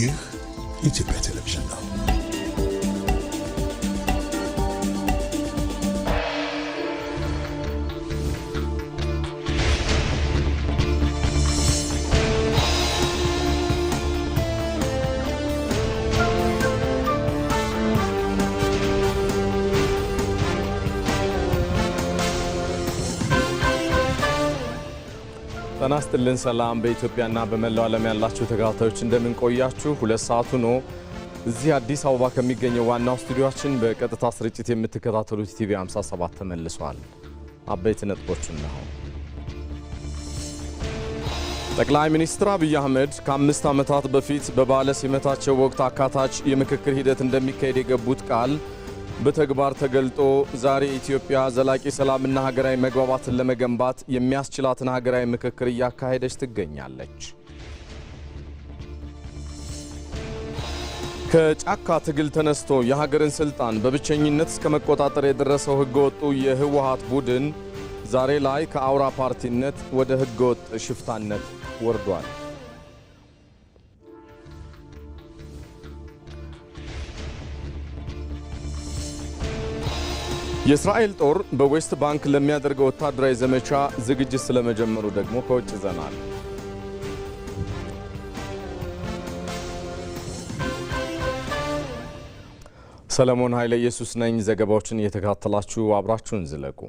ይህ ኢትዮጵያ ቴሌቪዥን ነው። ጤና ይስጥልን ሰላም በኢትዮጵያና በመላው ዓለም ያላችሁ ተከታታዮች እንደምን ቆያችሁ? 2 ሰዓቱ ነው። እዚህ አዲስ አበባ ከሚገኘው ዋናው ስቱዲዮአችን በቀጥታ ስርጭት የምትከታተሉት ቲቪ 57 ተመልሷል። አበይት ነጥቦችን ነው። ጠቅላይ ሚኒስትር አብይ አህመድ ከ5 ዓመታት በፊት በበዓለ ሲመታቸው ወቅት አካታች የምክክር ሂደት እንደሚካሄድ የገቡት ቃል በተግባር ተገልጦ ዛሬ ኢትዮጵያ ዘላቂ ሰላምና ሀገራዊ መግባባትን ለመገንባት የሚያስችላትን ሀገራዊ ምክክር እያካሄደች ትገኛለች። ከጫካ ትግል ተነስቶ የሀገርን ስልጣን በብቸኝነት እስከ መቆጣጠር የደረሰው ህገወጡ የህወሓት ቡድን ዛሬ ላይ ከአውራ ፓርቲነት ወደ ህገወጥ ሽፍታነት ወርዷል። የእስራኤል ጦር በዌስት ባንክ ለሚያደርገው ወታደራዊ ዘመቻ ዝግጅት ስለመጀመሩ ደግሞ ከውጭ ዘናል። ሰለሞን ኃይለ ኢየሱስ ነኝ። ዘገባዎችን እየተከታተላችሁ አብራችሁን ዝለቁ።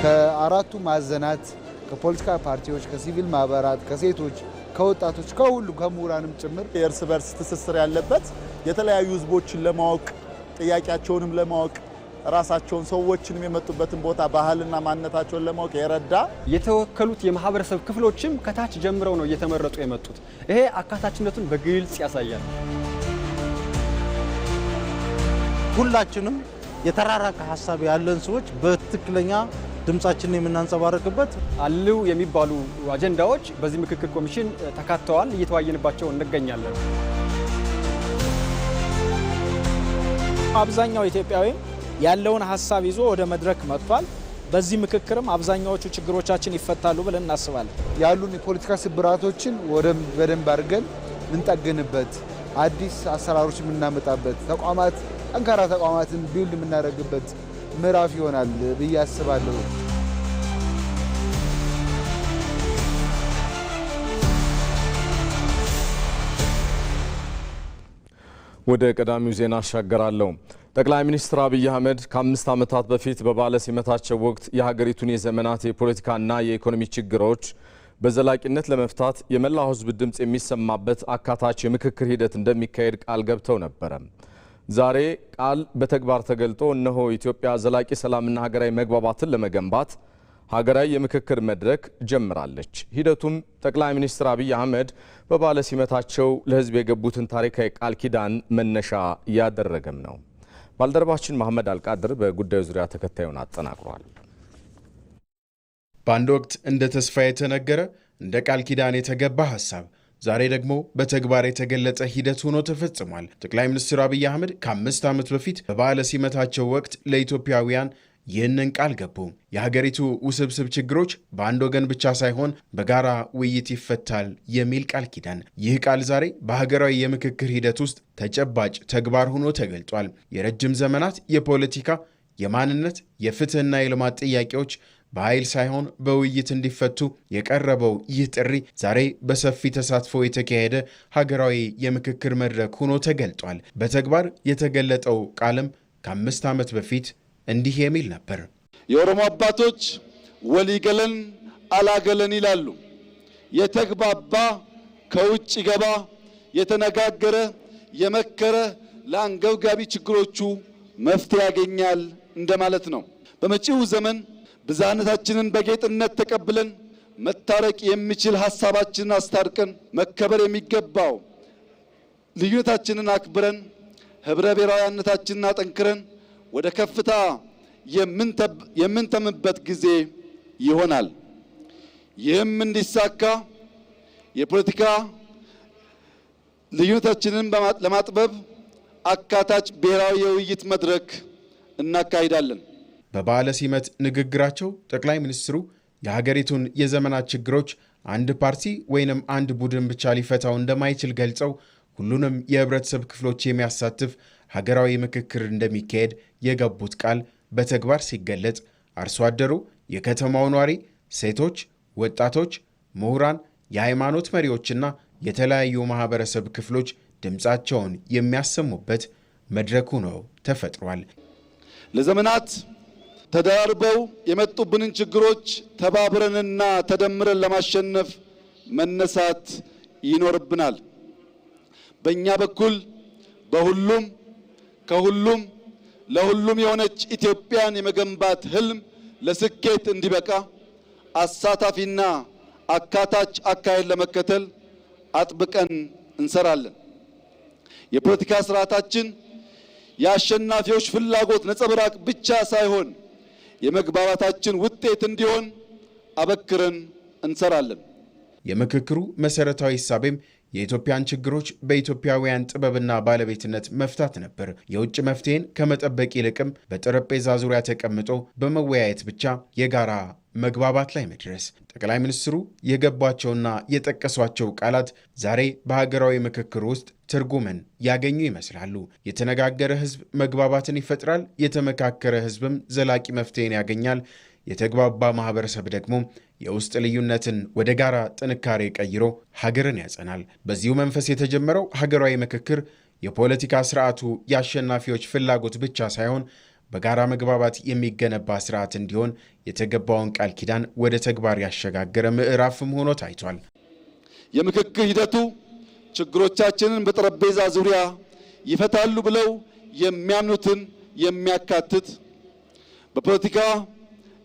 ከአራቱ ማዕዘናት ከፖለቲካ ፓርቲዎች፣ ከሲቪል ማህበራት፣ ከሴቶች፣ ከወጣቶች፣ ከሁሉ ከምሁራንም ጭምር የእርስ በርስ ትስስር ያለበት የተለያዩ ህዝቦችን ለማወቅ ጥያቄያቸውንም ለማወቅ ራሳቸውን ሰዎችንም የመጡበትን ቦታ ባህልና ማንነታቸውን ለማወቅ የረዳ የተወከሉት የማህበረሰብ ክፍሎችም ከታች ጀምረው ነው እየተመረጡ የመጡት። ይሄ አካታችነቱን በግልጽ ያሳያል። ሁላችንም የተራራቀ ሐሳብ ያለን ሰዎች በትክክለኛ ድምጻችንን የምናንጸባረቅበት አሉ የሚባሉ አጀንዳዎች በዚህ ምክክር ኮሚሽን ተካተዋል፣ እየተወያየንባቸው እንገኛለን። አብዛኛው ኢትዮጵያዊ ያለውን ሐሳብ ይዞ ወደ መድረክ መጥቷል። በዚህ ምክክርም አብዛኛዎቹ ችግሮቻችን ይፈታሉ ብለን እናስባለን። ያሉን የፖለቲካ ስብራቶችን ወደ በደንብ አድርገን እንጠግንበት፣ አዲስ አሰራሮች የምናመጣበት፣ ተቋማት ጠንካራ ተቋማትን ቢውልድ የምናደርግበት ምዕራፍ ይሆናል ብዬ አስባለሁ። ወደ ቀዳሚው ዜና አሻገራለሁ። ጠቅላይ ሚኒስትር አብይ አህመድ ከ5 ዓመታት በፊት በበዓለ ሲመታቸው ወቅት የሀገሪቱን የዘመናት የፖለቲካና የኢኮኖሚ ችግሮች በዘላቂነት ለመፍታት የመላው ሕዝብ ድምፅ የሚሰማበት አካታች የምክክር ሂደት እንደሚካሄድ ቃል ገብተው ነበረ። ዛሬ ቃል በተግባር ተገልጦ እነሆ ኢትዮጵያ ዘላቂ ሰላምና ሀገራዊ መግባባትን ለመገንባት ሀገራዊ የምክክር መድረክ ጀምራለች። ሂደቱም ጠቅላይ ሚኒስትር አብይ አህመድ በበዓለ ሲመታቸው ለህዝብ የገቡትን ታሪካዊ ቃል ኪዳን መነሻ ያደረገም ነው። ባልደረባችን መሐመድ አልቃድር በጉዳዩ ዙሪያ ተከታዩን አጠናቅሯል። በአንድ ወቅት እንደ ተስፋ የተነገረ እንደ ቃል ኪዳን የተገባ ሐሳብ ዛሬ ደግሞ በተግባር የተገለጸ ሂደት ሆኖ ተፈጽሟል። ጠቅላይ ሚኒስትር አብይ አህመድ ከ5 ዓመት በፊት በበዓለ ሲመታቸው ወቅት ለኢትዮጵያውያን ይህንን ቃል ገቡ። የሀገሪቱ ውስብስብ ችግሮች በአንድ ወገን ብቻ ሳይሆን በጋራ ውይይት ይፈታል የሚል ቃል ኪዳን። ይህ ቃል ዛሬ በሀገራዊ የምክክር ሂደት ውስጥ ተጨባጭ ተግባር ሆኖ ተገልጧል። የረጅም ዘመናት የፖለቲካ፣ የማንነት፣ የፍትህና የልማት ጥያቄዎች በኃይል ሳይሆን በውይይት እንዲፈቱ የቀረበው ይህ ጥሪ ዛሬ በሰፊ ተሳትፎ የተካሄደ ሀገራዊ የምክክር መድረክ ሆኖ ተገልጧል። በተግባር የተገለጠው ቃልም ከ5 ዓመት በፊት እንዲህ የሚል ነበር። የኦሮሞ አባቶች ወሊገለን አላገለን ይላሉ። የተግባባ ከውጭ ገባ፣ የተነጋገረ የመከረ ለአንገብጋቢ ችግሮቹ መፍትሄ ያገኛል እንደማለት ነው። በመጪው ዘመን ብዝሃነታችንን በጌጥነት ተቀብለን መታረቅ የሚችል ሐሳባችንን አስታርቀን መከበር የሚገባው ልዩነታችንን አክብረን ህብረ ብሔራዊነታችንን አጠንክረን ወደ ከፍታ የምንተምበት ጊዜ ይሆናል። ይህም እንዲሳካ የፖለቲካ ልዩነታችንን ለማጥበብ አካታች ብሔራዊ የውይይት መድረክ እናካሂዳለን። በበዓለ ሲመት ንግግራቸው ጠቅላይ ሚኒስትሩ የሀገሪቱን የዘመናት ችግሮች አንድ ፓርቲ ወይንም አንድ ቡድን ብቻ ሊፈታው እንደማይችል ገልጸው ሁሉንም የህብረተሰብ ክፍሎች የሚያሳትፍ ሀገራዊ ምክክር እንደሚካሄድ የገቡት ቃል በተግባር ሲገለጽ አርሶ አደሩ፣ የከተማው ነዋሪ፣ ሴቶች፣ ወጣቶች፣ ምሁራን፣ የሃይማኖት መሪዎችና የተለያዩ ማህበረሰብ ክፍሎች ድምፃቸውን የሚያሰሙበት መድረኩ ነው ተፈጥሯል። ለዘመናት ተደራርበው የመጡብንን ችግሮች ተባብረንና ተደምረን ለማሸነፍ መነሳት ይኖርብናል። በእኛ በኩል በሁሉም ከሁሉም ለሁሉም የሆነች ኢትዮጵያን የመገንባት ህልም ለስኬት እንዲበቃ አሳታፊና አካታች አካሄድ ለመከተል አጥብቀን እንሰራለን። የፖለቲካ ስርዓታችን የአሸናፊዎች ፍላጎት ነጸብራቅ ብቻ ሳይሆን የመግባባታችን ውጤት እንዲሆን አበክረን እንሰራለን። የምክክሩ መሰረታዊ ሐሳብም የኢትዮጵያን ችግሮች በኢትዮጵያውያን ጥበብና ባለቤትነት መፍታት ነበር። የውጭ መፍትሄን ከመጠበቅ ይልቅም በጠረጴዛ ዙሪያ ተቀምጦ በመወያየት ብቻ የጋራ መግባባት ላይ መድረስ። ጠቅላይ ሚኒስትሩ የገቧቸውና የጠቀሷቸው ቃላት ዛሬ በሀገራዊ ምክክር ውስጥ ትርጉምን ያገኙ ይመስላሉ። የተነጋገረ ህዝብ መግባባትን ይፈጥራል፣ የተመካከረ ህዝብም ዘላቂ መፍትሄን ያገኛል። የተግባባ ማህበረሰብ ደግሞ የውስጥ ልዩነትን ወደ ጋራ ጥንካሬ ቀይሮ ሀገርን ያጸናል። በዚሁ መንፈስ የተጀመረው ሀገራዊ ምክክር የፖለቲካ ስርዓቱ የአሸናፊዎች ፍላጎት ብቻ ሳይሆን በጋራ መግባባት የሚገነባ ስርዓት እንዲሆን የተገባውን ቃል ኪዳን ወደ ተግባር ያሸጋገረ ምዕራፍም ሆኖ ታይቷል። የምክክር ሂደቱ ችግሮቻችንን በጠረጴዛ ዙሪያ ይፈታሉ ብለው የሚያምኑትን የሚያካትት በፖለቲካ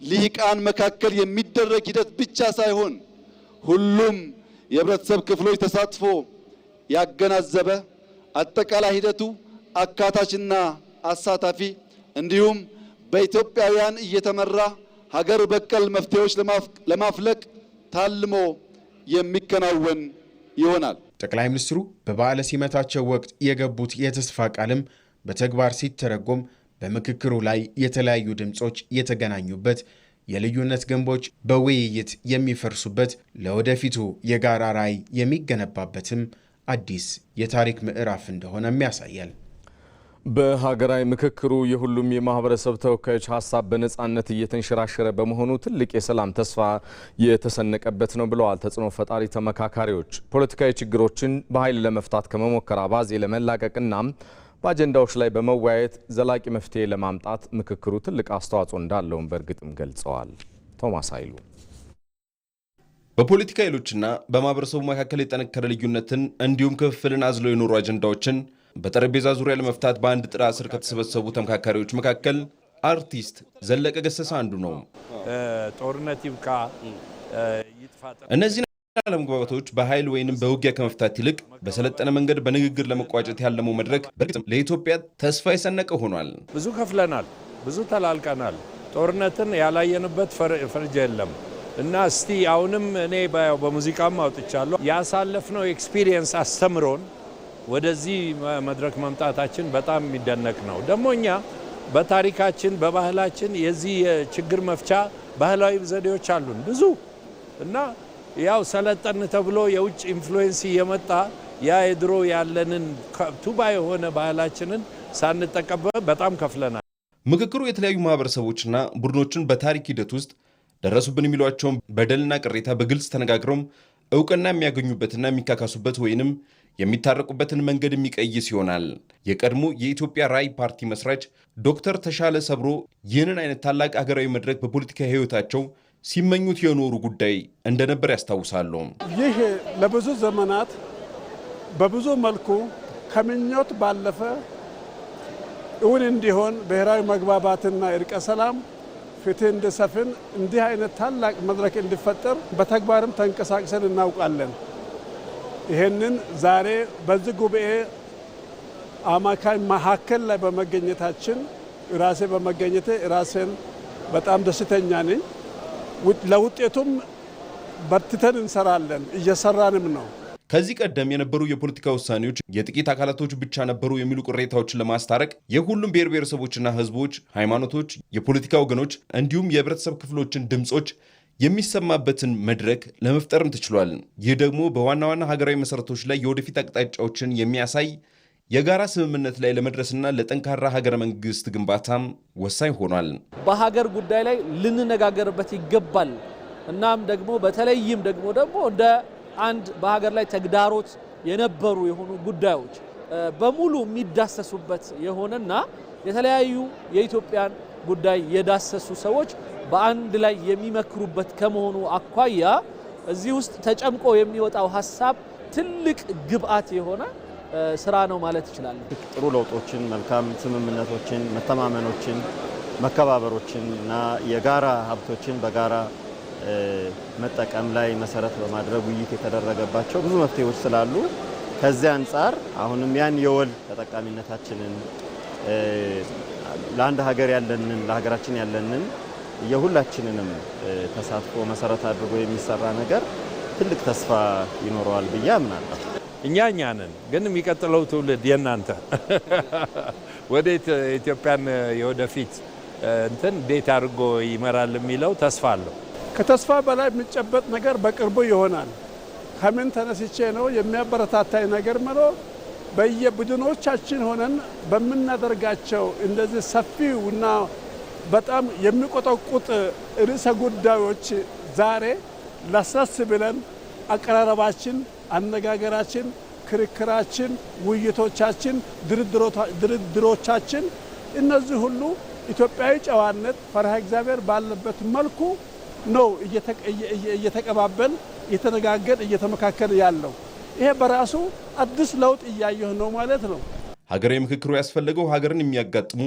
ልሂቃን መካከል የሚደረግ ሂደት ብቻ ሳይሆን ሁሉም የህብረተሰብ ክፍሎች ተሳትፎ ያገናዘበ አጠቃላይ ሂደቱ አካታችና አሳታፊ እንዲሁም በኢትዮጵያውያን እየተመራ ሀገር በቀል መፍትሄዎች ለማፍለቅ ታልሞ የሚከናወን ይሆናል። ጠቅላይ ሚኒስትሩ በበዓለ ሲመታቸው ወቅት የገቡት የተስፋ ቃልም በተግባር ሲተረጎም በምክክሩ ላይ የተለያዩ ድምጾች የተገናኙበት፣ የልዩነት ግንቦች በውይይት የሚፈርሱበት፣ ለወደፊቱ የጋራ ራዕይ የሚገነባበትም አዲስ የታሪክ ምዕራፍ እንደሆነም ያሳያል። በሀገራዊ ምክክሩ የሁሉም የማህበረሰብ ተወካዮች ሀሳብ በነጻነት እየተንሸራሸረ በመሆኑ ትልቅ የሰላም ተስፋ የተሰነቀበት ነው ብለዋል ተጽዕኖ ፈጣሪ ተመካካሪዎች። ፖለቲካዊ ችግሮችን በኃይል ለመፍታት ከመሞከር አባዜ ለመላቀቅና በአጀንዳዎች ላይ በመወያየት ዘላቂ መፍትሄ ለማምጣት ምክክሩ ትልቅ አስተዋጽኦ እንዳለውም በእርግጥም ገልጸዋል። ቶማስ ኃይሉ በፖለቲካ ኃይሎችና በማህበረሰቡ መካከል የጠነከረ ልዩነትን እንዲሁም ክፍፍልን አዝለው የኖሩ አጀንዳዎችን በጠረጴዛ ዙሪያ ለመፍታት በአንድ ጥላ ስር ከተሰበሰቡ ተመካካሪዎች መካከል አርቲስት ዘለቀ ገሰሰ አንዱ ነው። ጦርነት ይብቃ ይጥፋ። እነዚህ አለመግባባቶች በኃይል ወይንም በውጊያ ከመፍታት ይልቅ በሰለጠነ መንገድ በንግግር ለመቋጨት ያለመው መድረክ በእርግጥም ለኢትዮጵያ ተስፋ የሰነቀ ሆኗል። ብዙ ከፍለናል፣ ብዙ ተላልቀናል። ጦርነትን ያላየንበት ፈርጅ የለም እና እስቲ አሁንም እኔ በሙዚቃም አውጥቻለሁ ያሳለፍነው ኤክስፒሪየንስ አስተምሮን ወደዚህ መድረክ መምጣታችን በጣም የሚደነቅ ነው። ደግሞ እኛ በታሪካችን በባህላችን የዚህ የችግር መፍቻ ባህላዊ ዘዴዎች አሉን ብዙ እና ያው ሰለጠን ተብሎ የውጭ ኢንፍሉዌንስ እየመጣ ያ የድሮ ያለንን ቱባ የሆነ ባህላችንን ሳንጠቀምበት በጣም ከፍለናል። ምክክሩ የተለያዩ ማህበረሰቦችና ቡድኖችን በታሪክ ሂደት ውስጥ ደረሱብን የሚሏቸውን በደልና ቅሬታ በግልጽ ተነጋግረው እውቅና የሚያገኙበትና የሚካካሱበት ወይንም የሚታረቁበትን መንገድ የሚቀይስ ይሆናል። የቀድሞ የኢትዮጵያ ራዕይ ፓርቲ መስራች ዶክተር ተሻለ ሰብሮ ይህንን አይነት ታላቅ ሀገራዊ መድረክ በፖለቲካ ህይወታቸው ሲመኙት የኖሩ ጉዳይ እንደነበር ያስታውሳሉ። ይህ ለብዙ ዘመናት በብዙ መልኩ ከምኞት ባለፈ እውን እንዲሆን ብሔራዊ መግባባትና እርቀ ሰላም ፍትህ እንዲሰፍን እንዲህ አይነት ታላቅ መድረክ እንዲፈጠር በተግባርም ተንቀሳቅሰን እናውቃለን። ይህንን ዛሬ በዚህ ጉባኤ አማካይ መካከል ላይ በመገኘታችን ራሴ በመገኘቴ ራሴን በጣም ደስተኛ ነኝ። ለውጤቱም በርትተን እንሰራለን፣ እየሰራንም ነው። ከዚህ ቀደም የነበሩ የፖለቲካ ውሳኔዎች የጥቂት አካላቶች ብቻ ነበሩ የሚሉ ቅሬታዎችን ለማስታረቅ የሁሉም ብሔር ብሔረሰቦችና ህዝቦች፣ ሃይማኖቶች፣ የፖለቲካ ወገኖች እንዲሁም የህብረተሰብ ክፍሎችን ድምጾች የሚሰማበትን መድረክ ለመፍጠርም ተችሏል። ይህ ደግሞ በዋና ዋና ሀገራዊ መሰረቶች ላይ የወደፊት አቅጣጫዎችን የሚያሳይ የጋራ ስምምነት ላይ ለመድረስና ለጠንካራ ሀገረ መንግስት ግንባታም ወሳኝ ሆኗል። በሀገር ጉዳይ ላይ ልንነጋገርበት ይገባል። እናም ደግሞ በተለይም ደግሞ እንደ አንድ በሀገር ላይ ተግዳሮት የነበሩ የሆኑ ጉዳዮች በሙሉ የሚዳሰሱበት የሆነና የተለያዩ የኢትዮጵያን ጉዳይ የዳሰሱ ሰዎች በአንድ ላይ የሚመክሩበት ከመሆኑ አኳያ እዚህ ውስጥ ተጨምቆ የሚወጣው ሀሳብ ትልቅ ግብአት የሆነ ስራ ነው ማለት ይችላል። ጥሩ ለውጦችን፣ መልካም ስምምነቶችን፣ መተማመኖችን፣ መከባበሮችን እና የጋራ ሀብቶችን በጋራ መጠቀም ላይ መሰረት በማድረግ ውይይት የተደረገባቸው ብዙ መፍትሄዎች ስላሉ ከዚህ አንጻር አሁንም ያን የወል ተጠቃሚነታችንን ለአንድ ሀገር ያለንን ለሀገራችን ያለንን የሁላችንንም ተሳትፎ መሰረት አድርጎ የሚሰራ ነገር ትልቅ ተስፋ ይኖረዋል ብዬ አምናለሁ። እኛ ነን፣ ግን የሚቀጥለው ትውልድ የናንተ ወዴት ኢትዮጵያን የወደፊት እንዴት አድርጎ ይመራል የሚለው ተስፋ አለው። ከተስፋ በላይ የሚጨበጥ ነገር በቅርቡ ይሆናል። ከምን ተነስቼ ነው የሚያበረታታኝ ነገር ምለው በየቡድኖቻችን ሆነን በምናደርጋቸው እንደዚህ ሰፊውና በጣም የሚቆጠቁጥ ርዕሰ ጉዳዮች ዛሬ ለስለስ ብለን አቀራረባችን፣ አነጋገራችን፣ ክርክራችን፣ ውይይቶቻችን፣ ድርድሮቻችን እነዚህ ሁሉ ኢትዮጵያዊ ጨዋነት ፈሪሃ እግዚአብሔር ባለበት መልኩ ነው እየተቀባበል እየተነጋገር እየተመካከለ ያለው። ይሄ በራሱ አዲስ ለውጥ እያየሁ ነው ማለት ነው። ሀገራዊ ምክክሩ ያስፈለገው ሀገርን የሚያጋጥሙ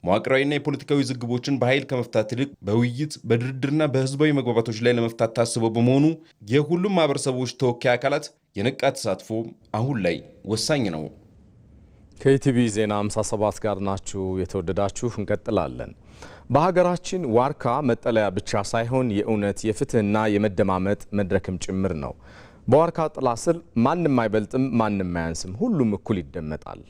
መዋቅራዊና የፖለቲካዊ ዝግቦችን በኃይል ከመፍታት ይልቅ በውይይት በድርድርና በህዝባዊ መግባባቶች ላይ ለመፍታት ታስበው በመሆኑ የሁሉም ማህበረሰቦች ተወካይ አካላት የነቃ ተሳትፎ አሁን ላይ ወሳኝ ነው። ከኢቲቪ ዜና 57 ጋር ናችሁ። የተወደዳችሁ እንቀጥላለን። በሀገራችን ዋርካ መጠለያ ብቻ ሳይሆን የእውነት የፍትህና የመደማመጥ መድረክም ጭምር ነው። በዋርካ ጥላ ስር ማንም አይበልጥም፣ ማንም አያንስም፣ ሁሉም እኩል ይደመጣል።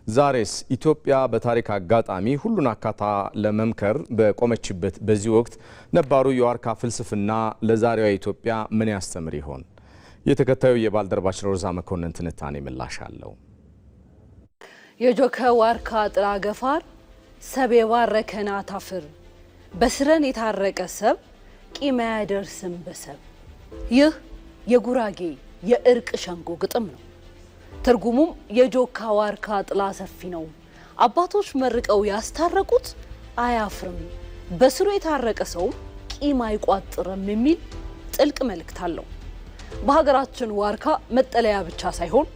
ዛሬስ ኢትዮጵያ በታሪክ አጋጣሚ ሁሉን አካታ ለመምከር በቆመችበት በዚህ ወቅት ነባሩ የዋርካ ፍልስፍና ለዛሬዋ ኢትዮጵያ ምን ያስተምር ይሆን? የተከታዩ የባልደረባችን ሮዛ መኮንን ትንታኔ ምላሽ አለው። የጆከ ዋርካ ጥላ ገፋር ሰብ የባረከን አታፍር፣ በስረን የታረቀ ሰብ ቂም አያደርስም በሰብ። ይህ የጉራጌ የእርቅ ሸንጎ ግጥም ነው። ትርጉሙም የጆካ ዋርካ ጥላ ሰፊ ነው፣ አባቶች መርቀው ያስታረቁት አያፍርም፣ በስሩ የታረቀ ሰው ቂም አይቋጥርም የሚል ጥልቅ መልእክት አለው። በሀገራችን ዋርካ መጠለያ ብቻ ሳይሆን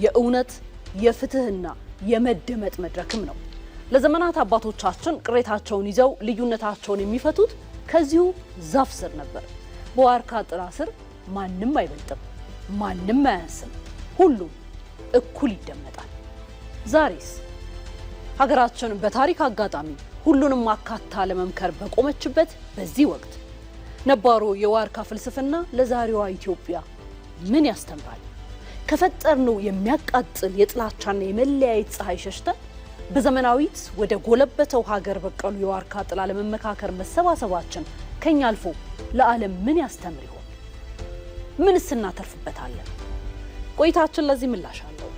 የእውነት የፍትህና የመደመጥ መድረክም ነው። ለዘመናት አባቶቻችን ቅሬታቸውን ይዘው ልዩነታቸውን የሚፈቱት ከዚሁ ዛፍ ስር ነበር። በዋርካ ጥላ ስር ማንም አይበልጥም፣ ማንም አያንስም፣ ሁሉም እኩል ይደመጣል። ዛሬስ ሀገራችን በታሪክ አጋጣሚ ሁሉንም አካታ ለመምከር በቆመችበት በዚህ ወቅት ነባሩ የዋርካ ፍልስፍና ለዛሬዋ ኢትዮጵያ ምን ያስተምራል? ከፈጠርነው የሚያቃጥል የጥላቻና የመለያየት ፀሐይ ሸሽተን በዘመናዊት ወደ ጎለበተው ሀገር በቀሉ የዋርካ ጥላ ለመመካከር መሰባሰባችን ከኛ አልፎ ለዓለም ምን ያስተምር ይሆን? ምንስ እናተርፍበታለን? ቆይታችን ለዚህ ምላሽ አለው።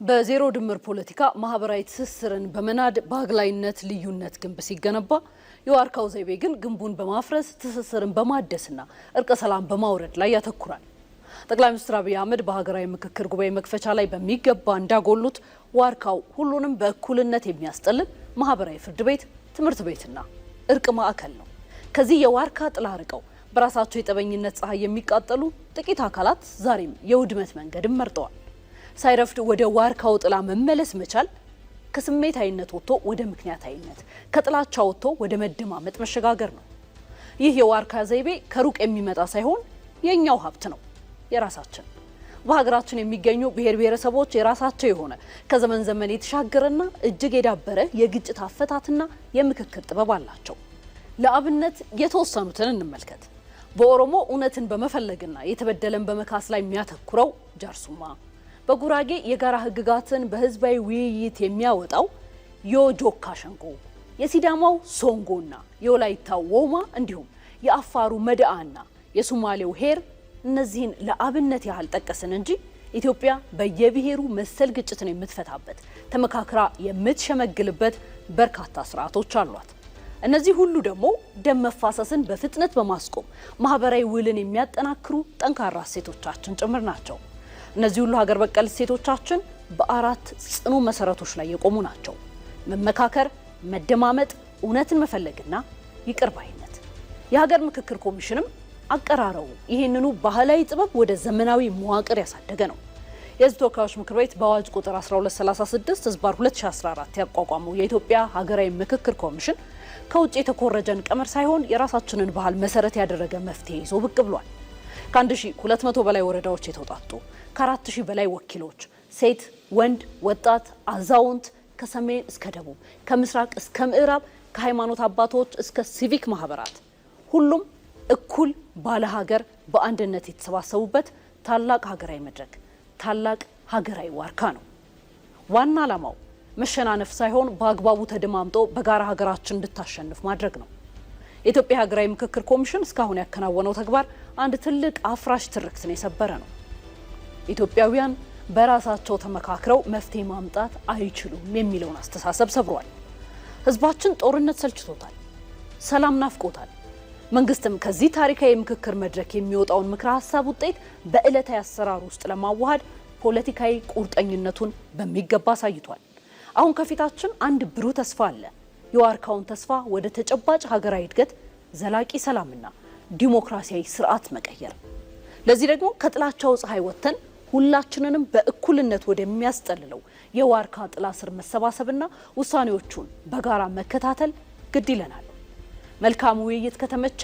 በዜሮ ድምር ፖለቲካ ማህበራዊ ትስስርን በመናድ በአግላይነት ልዩነት ግንብ ሲገነባ የዋርካው ዘይቤ ግን ግንቡን በማፍረስ ትስስርን በማደስና እርቀ ሰላም በማውረድ ላይ ያተኩራል። ጠቅላይ ሚኒስትር አብይ አህመድ በሀገራዊ ምክክር ጉባኤ መክፈቻ ላይ በሚገባ እንዳጎሉት ዋርካው ሁሉንም በእኩልነት የሚያስጠልል ማህበራዊ ፍርድ ቤት፣ ትምህርት ቤትና እርቅ ማዕከል ነው። ከዚህ የዋርካ ጥላ ርቀው በራሳቸው የጠበኝነት ፀሐይ የሚቃጠሉ ጥቂት አካላት ዛሬም የውድመት መንገድን መርጠዋል። ሳይረፍድ ወደ ዋርካው ጥላ መመለስ መቻል ከስሜታዊነት ወጥቶ ወደ ምክንያታዊነት፣ ከጥላቻ ወጥቶ ወደ መደማመጥ መሸጋገር ነው። ይህ የዋርካ ዘይቤ ከሩቅ የሚመጣ ሳይሆን የኛው ሀብት ነው፣ የራሳችን። በሀገራችን የሚገኙ ብሔር ብሔረሰቦች የራሳቸው የሆነ ከዘመን ዘመን የተሻገረና እጅግ የዳበረ የግጭት አፈታትና የምክክር ጥበብ አላቸው። ለአብነት የተወሰኑትን እንመልከት። በኦሮሞ እውነትን በመፈለግና የተበደለን በመካስ ላይ የሚያተኩረው ጃርሱማ፣ በጉራጌ የጋራ ህግጋትን በህዝባዊ ውይይት የሚያወጣው የጆካ ሸንጎ፣ የሲዳማው ሶንጎና የወላይታው ወማ እንዲሁም የአፋሩ መድአና የሶማሌው ሄር እነዚህን ለአብነት ያህል ጠቀስን እንጂ ኢትዮጵያ በየብሔሩ መሰል ግጭትን የምትፈታበት ተመካክራ የምትሸመግልበት በርካታ ስርዓቶች አሏት። እነዚህ ሁሉ ደግሞ ደም መፋሰስን በፍጥነት በማስቆም ማህበራዊ ውልን የሚያጠናክሩ ጠንካራ እሴቶቻችን ጭምር ናቸው። እነዚህ ሁሉ ሀገር በቀል እሴቶቻችን በአራት ጽኑ መሰረቶች ላይ የቆሙ ናቸው። መመካከር፣ መደማመጥ፣ እውነትን መፈለግና ይቅር ባይነት። የሀገር ምክክር ኮሚሽንም አቀራረቡ ይህንኑ ባህላዊ ጥበብ ወደ ዘመናዊ መዋቅር ያሳደገ ነው። የህዝብ ተወካዮች ምክር ቤት በአዋጅ ቁጥር 1236/2014 ያቋቋመው የኢትዮጵያ ሀገራዊ ምክክር ኮሚሽን ከውጭ የተኮረጀን ቀመር ሳይሆን የራሳችንን ባህል መሰረት ያደረገ መፍትሄ ይዞ ብቅ ብሏል። ከ1200 በላይ ወረዳዎች የተውጣጡ ከ4000 በላይ ወኪሎች ሴት፣ ወንድ፣ ወጣት፣ አዛውንት ከሰሜን እስከ ደቡብ ከምስራቅ እስከ ምዕራብ ከሃይማኖት አባቶች እስከ ሲቪክ ማህበራት ሁሉም እኩል ባለ ሀገር በአንድነት የተሰባሰቡበት ታላቅ ሀገራዊ መድረክ ታላቅ ሀገራዊ ዋርካ ነው። ዋና ዓላማው መሸናነፍ ሳይሆን በአግባቡ ተደማምጦ በጋራ ሀገራችን እንድታሸንፍ ማድረግ ነው። የኢትዮጵያ ሀገራዊ ምክክር ኮሚሽን እስካሁን ያከናወነው ተግባር አንድ ትልቅ አፍራሽ ትርክትን የሰበረ ነው። ኢትዮጵያውያን በራሳቸው ተመካክረው መፍትሄ ማምጣት አይችሉም የሚለውን አስተሳሰብ ሰብሯል። ህዝባችን ጦርነት ሰልችቶታል፣ ሰላም ናፍቆታል። መንግስትም ከዚህ ታሪካዊ ምክክር መድረክ የሚወጣውን ምክረ ሀሳብ ውጤት በዕለታዊ አሰራር ውስጥ ለማዋሃድ ፖለቲካዊ ቁርጠኝነቱን በሚገባ አሳይቷል። አሁን ከፊታችን አንድ ብሩህ ተስፋ አለ። የዋርካውን ተስፋ ወደ ተጨባጭ ሀገራዊ እድገት፣ ዘላቂ ሰላምና ዲሞክራሲያዊ ስርዓት መቀየር። ለዚህ ደግሞ ከጥላቻው ፀሐይ ወጥተን ሁላችንንም በእኩልነት ወደሚያስጠልለው የዋርካ ጥላ ስር መሰባሰብና ውሳኔዎቹን በጋራ መከታተል ግድ ይለናል። መልካም ውይይት ከተመቸ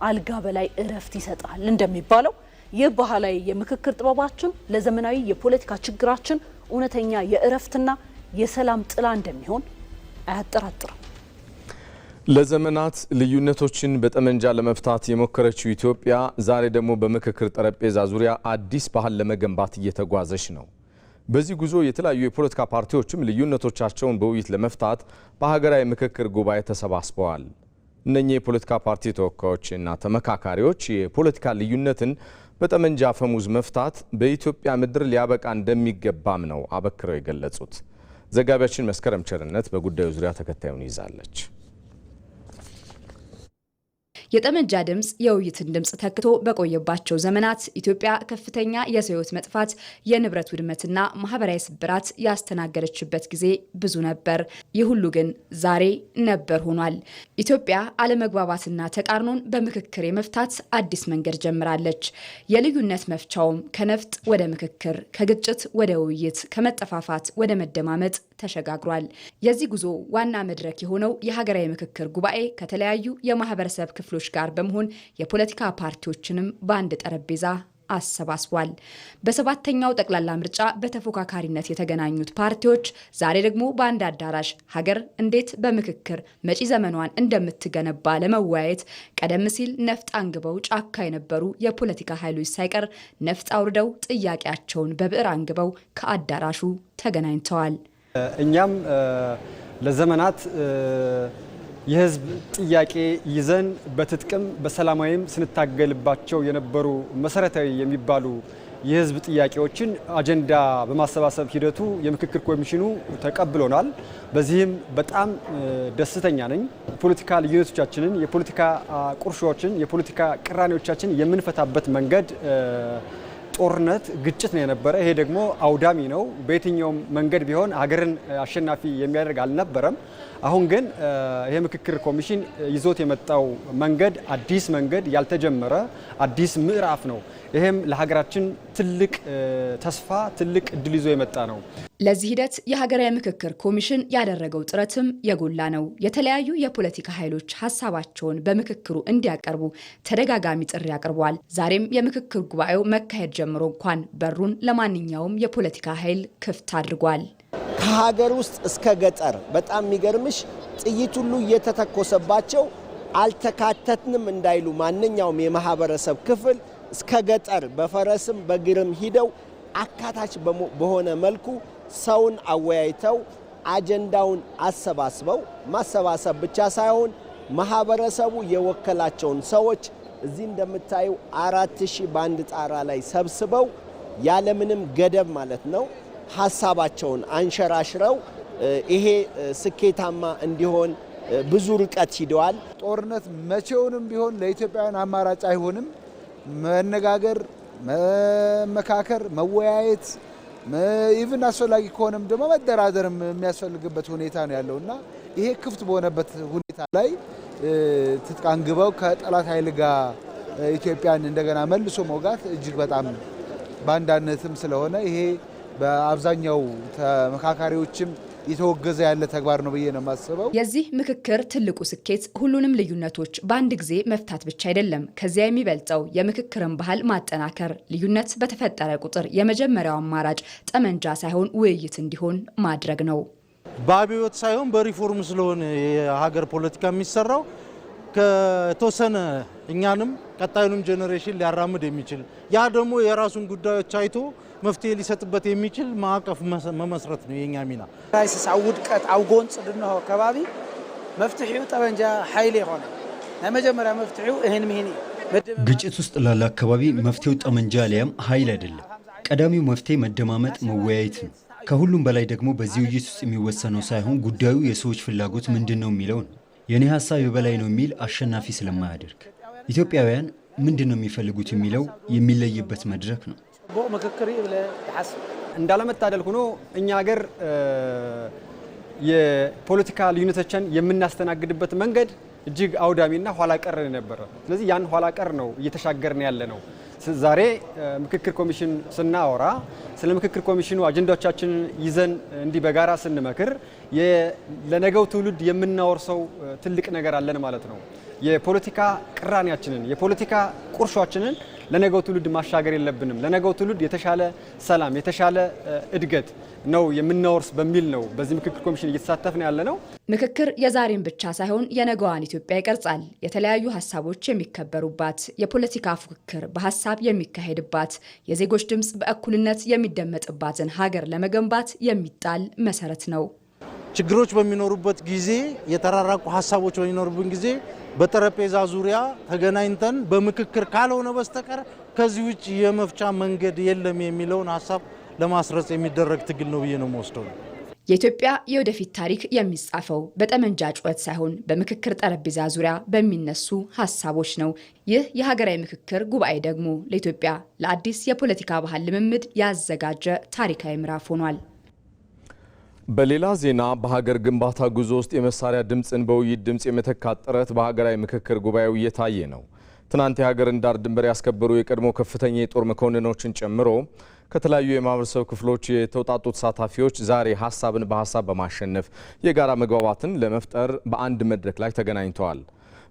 አልጋ በላይ እረፍት ይሰጣል እንደሚባለው ይህ ባህላዊ የምክክር ጥበባችን ለዘመናዊ የፖለቲካ ችግራችን እውነተኛ የእረፍትና የሰላም ጥላ እንደሚሆን አያጠራጥርም። ለዘመናት ልዩነቶችን በጠመንጃ ለመፍታት የሞከረችው ኢትዮጵያ ዛሬ ደግሞ በምክክር ጠረጴዛ ዙሪያ አዲስ ባህል ለመገንባት እየተጓዘች ነው። በዚህ ጉዞ የተለያዩ የፖለቲካ ፓርቲዎችም ልዩነቶቻቸውን በውይይት ለመፍታት በሀገራዊ ምክክር ጉባኤ ተሰባስበዋል። እነኚህ የፖለቲካ ፓርቲ ተወካዮችና ተመካካሪዎች የፖለቲካ ልዩነትን በጠመንጃ አፈሙዝ መፍታት በኢትዮጵያ ምድር ሊያበቃ እንደሚገባም ነው አበክረው የገለጹት። ዘጋቢያችን መስከረም ቸርነት በጉዳዩ ዙሪያ ተከታዩን ይዛለች። የጠመንጃ ድምጽ የውይይትን ድምጽ ተክቶ በቆየባቸው ዘመናት ኢትዮጵያ ከፍተኛ የሰው ሕይወት መጥፋት፣ የንብረት ውድመትና ማህበራዊ ስብራት ያስተናገደችበት ጊዜ ብዙ ነበር። ይህ ሁሉ ግን ዛሬ ነበር ሆኗል። ኢትዮጵያ አለመግባባትና ተቃርኖን በምክክር የመፍታት አዲስ መንገድ ጀምራለች። የልዩነት መፍቻውም ከነፍጥ ወደ ምክክር፣ ከግጭት ወደ ውይይት፣ ከመጠፋፋት ወደ መደማመጥ ተሸጋግሯል። የዚህ ጉዞ ዋና መድረክ የሆነው የሀገራዊ ምክክር ጉባኤ ከተለያዩ የማህበረሰብ ክፍሎች ጋር በመሆን የፖለቲካ ፓርቲዎችንም በአንድ ጠረጴዛ አሰባስቧል። በሰባተኛው ጠቅላላ ምርጫ በተፎካካሪነት የተገናኙት ፓርቲዎች ዛሬ ደግሞ በአንድ አዳራሽ ሀገር እንዴት በምክክር መጪ ዘመኗን እንደምትገነባ ለመወያየት ቀደም ሲል ነፍጥ አንግበው ጫካ የነበሩ የፖለቲካ ኃይሎች ሳይቀር ነፍጥ አውርደው ጥያቄያቸውን በብዕር አንግበው ከአዳራሹ ተገናኝተዋል። እኛም ለዘመናት የህዝብ ጥያቄ ይዘን በትጥቅም በሰላማዊም ስንታገልባቸው የነበሩ መሰረታዊ የሚባሉ የህዝብ ጥያቄዎችን አጀንዳ በማሰባሰብ ሂደቱ የምክክር ኮሚሽኑ ተቀብሎናል። በዚህም በጣም ደስተኛ ነኝ። የፖለቲካ ልዩነቶቻችንን፣ የፖለቲካ ቁርሾችን፣ የፖለቲካ ቅራኔዎቻችን የምንፈታበት መንገድ ጦርነት፣ ግጭት ነው የነበረ። ይሄ ደግሞ አውዳሚ ነው። በየትኛውም መንገድ ቢሆን ሀገርን አሸናፊ የሚያደርግ አልነበረም። አሁን ግን ይሄ ምክክር ኮሚሽን ይዞት የመጣው መንገድ አዲስ መንገድ፣ ያልተጀመረ አዲስ ምዕራፍ ነው። ይሄም ለሀገራችን ትልቅ ተስፋ፣ ትልቅ እድል ይዞ የመጣ ነው። ለዚህ ሂደት የሀገራዊ ምክክር ኮሚሽን ያደረገው ጥረትም የጎላ ነው። የተለያዩ የፖለቲካ ኃይሎች ሀሳባቸውን በምክክሩ እንዲያቀርቡ ተደጋጋሚ ጥሪ አቅርቧል። ዛሬም የምክክር ጉባኤው መካሄድ ጀምሮ እንኳን በሩን ለማንኛውም የፖለቲካ ኃይል ክፍት አድርጓል። ከሀገር ውስጥ እስከ ገጠር በጣም የሚገርምሽ ጥይት ሁሉ እየተተኮሰባቸው አልተካተትንም እንዳይሉ ማንኛውም የማህበረሰብ ክፍል እስከ ገጠር በፈረስም በግርም ሂደው አካታች በሆነ መልኩ ሰውን አወያይተው አጀንዳውን አሰባስበው ማሰባሰብ ብቻ ሳይሆን ማህበረሰቡ የወከላቸውን ሰዎች እዚህ እንደምታዩ 4000 ባንድ ጣራ ላይ ሰብስበው ያለምንም ገደብ ማለት ነው ሐሳባቸውን አንሸራሽረው ይሄ ስኬታማ እንዲሆን ብዙ ርቀት ሂደዋል። ጦርነት መቼውንም ቢሆን ለኢትዮጵያውያን አማራጭ አይሆንም። መነጋገር፣ መመካከር፣ መወያየት ኢቭን አስፈላጊ ከሆነም ደግሞ መደራደርም የሚያስፈልግበት ሁኔታ ነው ያለውና ይሄ ክፍት በሆነበት ሁኔታ ላይ ትጥቅ አንግበው ከጠላት ኃይል ጋር ኢትዮጵያን እንደገና መልሶ መውጋት እጅግ በጣም ባንዳነትም ስለሆነ ይሄ በአብዛኛው ተመካካሪዎችም የተወገዘ ያለ ተግባር ነው ብዬ ነው የማስበው። የዚህ ምክክር ትልቁ ስኬት ሁሉንም ልዩነቶች በአንድ ጊዜ መፍታት ብቻ አይደለም። ከዚያ የሚበልጠው የምክክርን ባህል ማጠናከር፣ ልዩነት በተፈጠረ ቁጥር የመጀመሪያው አማራጭ ጠመንጃ ሳይሆን ውይይት እንዲሆን ማድረግ ነው። በአብዮት ሳይሆን በሪፎርም ስለሆነ የሀገር ፖለቲካ የሚሰራው ከተወሰነ እኛንም ቀጣዩንም ጀነሬሽን ሊያራምድ የሚችል ያ ደግሞ የራሱን ጉዳዮች አይቶ መፍትሄ ሊሰጥበት የሚችል ማዕቀፍ መመስረት ነው የኛ ሚና። ክራይሲስ አውድቀት አውጎንጽ ድነው ከባቢ መፍትሄው ጠመንጃ ኃይል ይሆነ ለመጀመሪያ መፍትሄው ይሄን ምን ግጭት ውስጥ ላለ አካባቢ መፍትሄው ጠመንጃ ሊያም ኃይል አይደለም። ቀዳሚው መፍትሄ መደማመጥ፣ መወያየት ነው። ከሁሉም በላይ ደግሞ በዚህ ውይይት ውስጥ የሚወሰነው ሳይሆን ጉዳዩ የሰዎች ፍላጎት ምንድነው የሚለው ነው። የኔ ሐሳብ የበላይ ነው የሚል አሸናፊ ስለማያደርግ ኢትዮጵያውያን ምንድነው የሚፈልጉት የሚለው የሚለይበት መድረክ ነው። ምክክር እንዳለመታደል ሆኖ እኛ ሀገር የፖለቲካ ልዩነቶችን የምናስተናግድበት መንገድ እጅግ አውዳሚና ኋላ ቀር ነበር። ስለዚህ ያን ኋላ ቀር ነው እየተሻገርን ያለ ነው። ዛሬ ምክክር ኮሚሽን ስናወራ ስለ ምክክር ኮሚሽኑ አጀንዳዎቻችንን ይዘን እንዲህ በጋራ ስንመክር ለነገው ትውልድ የምናወርሰው ትልቅ ነገር አለን ማለት ነው። የፖለቲካ ቅራኔያችንን የፖለቲካ ቁርሾችንን ለነገው ትውልድ ማሻገር የለብንም። ለነገው ትውልድ የተሻለ ሰላም፣ የተሻለ እድገት ነው የምናወርስ በሚል ነው በዚህ ምክክር ኮሚሽን እየተሳተፍን ያለ ነው። ምክክር የዛሬን ብቻ ሳይሆን የነገዋን ኢትዮጵያ ይቀርጻል። የተለያዩ ሀሳቦች የሚከበሩባት፣ የፖለቲካ ፉክክር በሀሳብ የሚካሄድባት፣ የዜጎች ድምጽ በእኩልነት የሚደመጥባትን ሀገር ለመገንባት የሚጣል መሰረት ነው። ችግሮች በሚኖሩበት ጊዜ የተራራቁ ሀሳቦች በሚኖሩበት ጊዜ በጠረጴዛ ዙሪያ ተገናኝተን በምክክር ካልሆነ በስተቀር ከዚህ ውጭ የመፍቻ መንገድ የለም የሚለውን ሀሳብ ለማስረጽ የሚደረግ ትግል ነው ብዬ ነው የምወስደው። የኢትዮጵያ የወደፊት ታሪክ የሚጻፈው በጠመንጃ ጩኸት ሳይሆን በምክክር ጠረጴዛ ዙሪያ በሚነሱ ሀሳቦች ነው። ይህ የሀገራዊ ምክክር ጉባኤ ደግሞ ለኢትዮጵያ ለአዲስ የፖለቲካ ባህል ልምምድ ያዘጋጀ ታሪካዊ ምዕራፍ ሆኗል። በሌላ ዜና በሀገር ግንባታ ጉዞ ውስጥ የመሳሪያ ድምፅን በውይይት ድምፅ የመተካት ጥረት በሀገራዊ ምክክር ጉባኤው እየታየ ነው። ትናንት የሀገርን ዳር ድንበር ያስከበሩ የቀድሞ ከፍተኛ የጦር መኮንኖችን ጨምሮ ከተለያዩ የማህበረሰብ ክፍሎች የተውጣጡ ተሳታፊዎች ዛሬ ሀሳብን በሀሳብ በማሸነፍ የጋራ መግባባትን ለመፍጠር በአንድ መድረክ ላይ ተገናኝተዋል።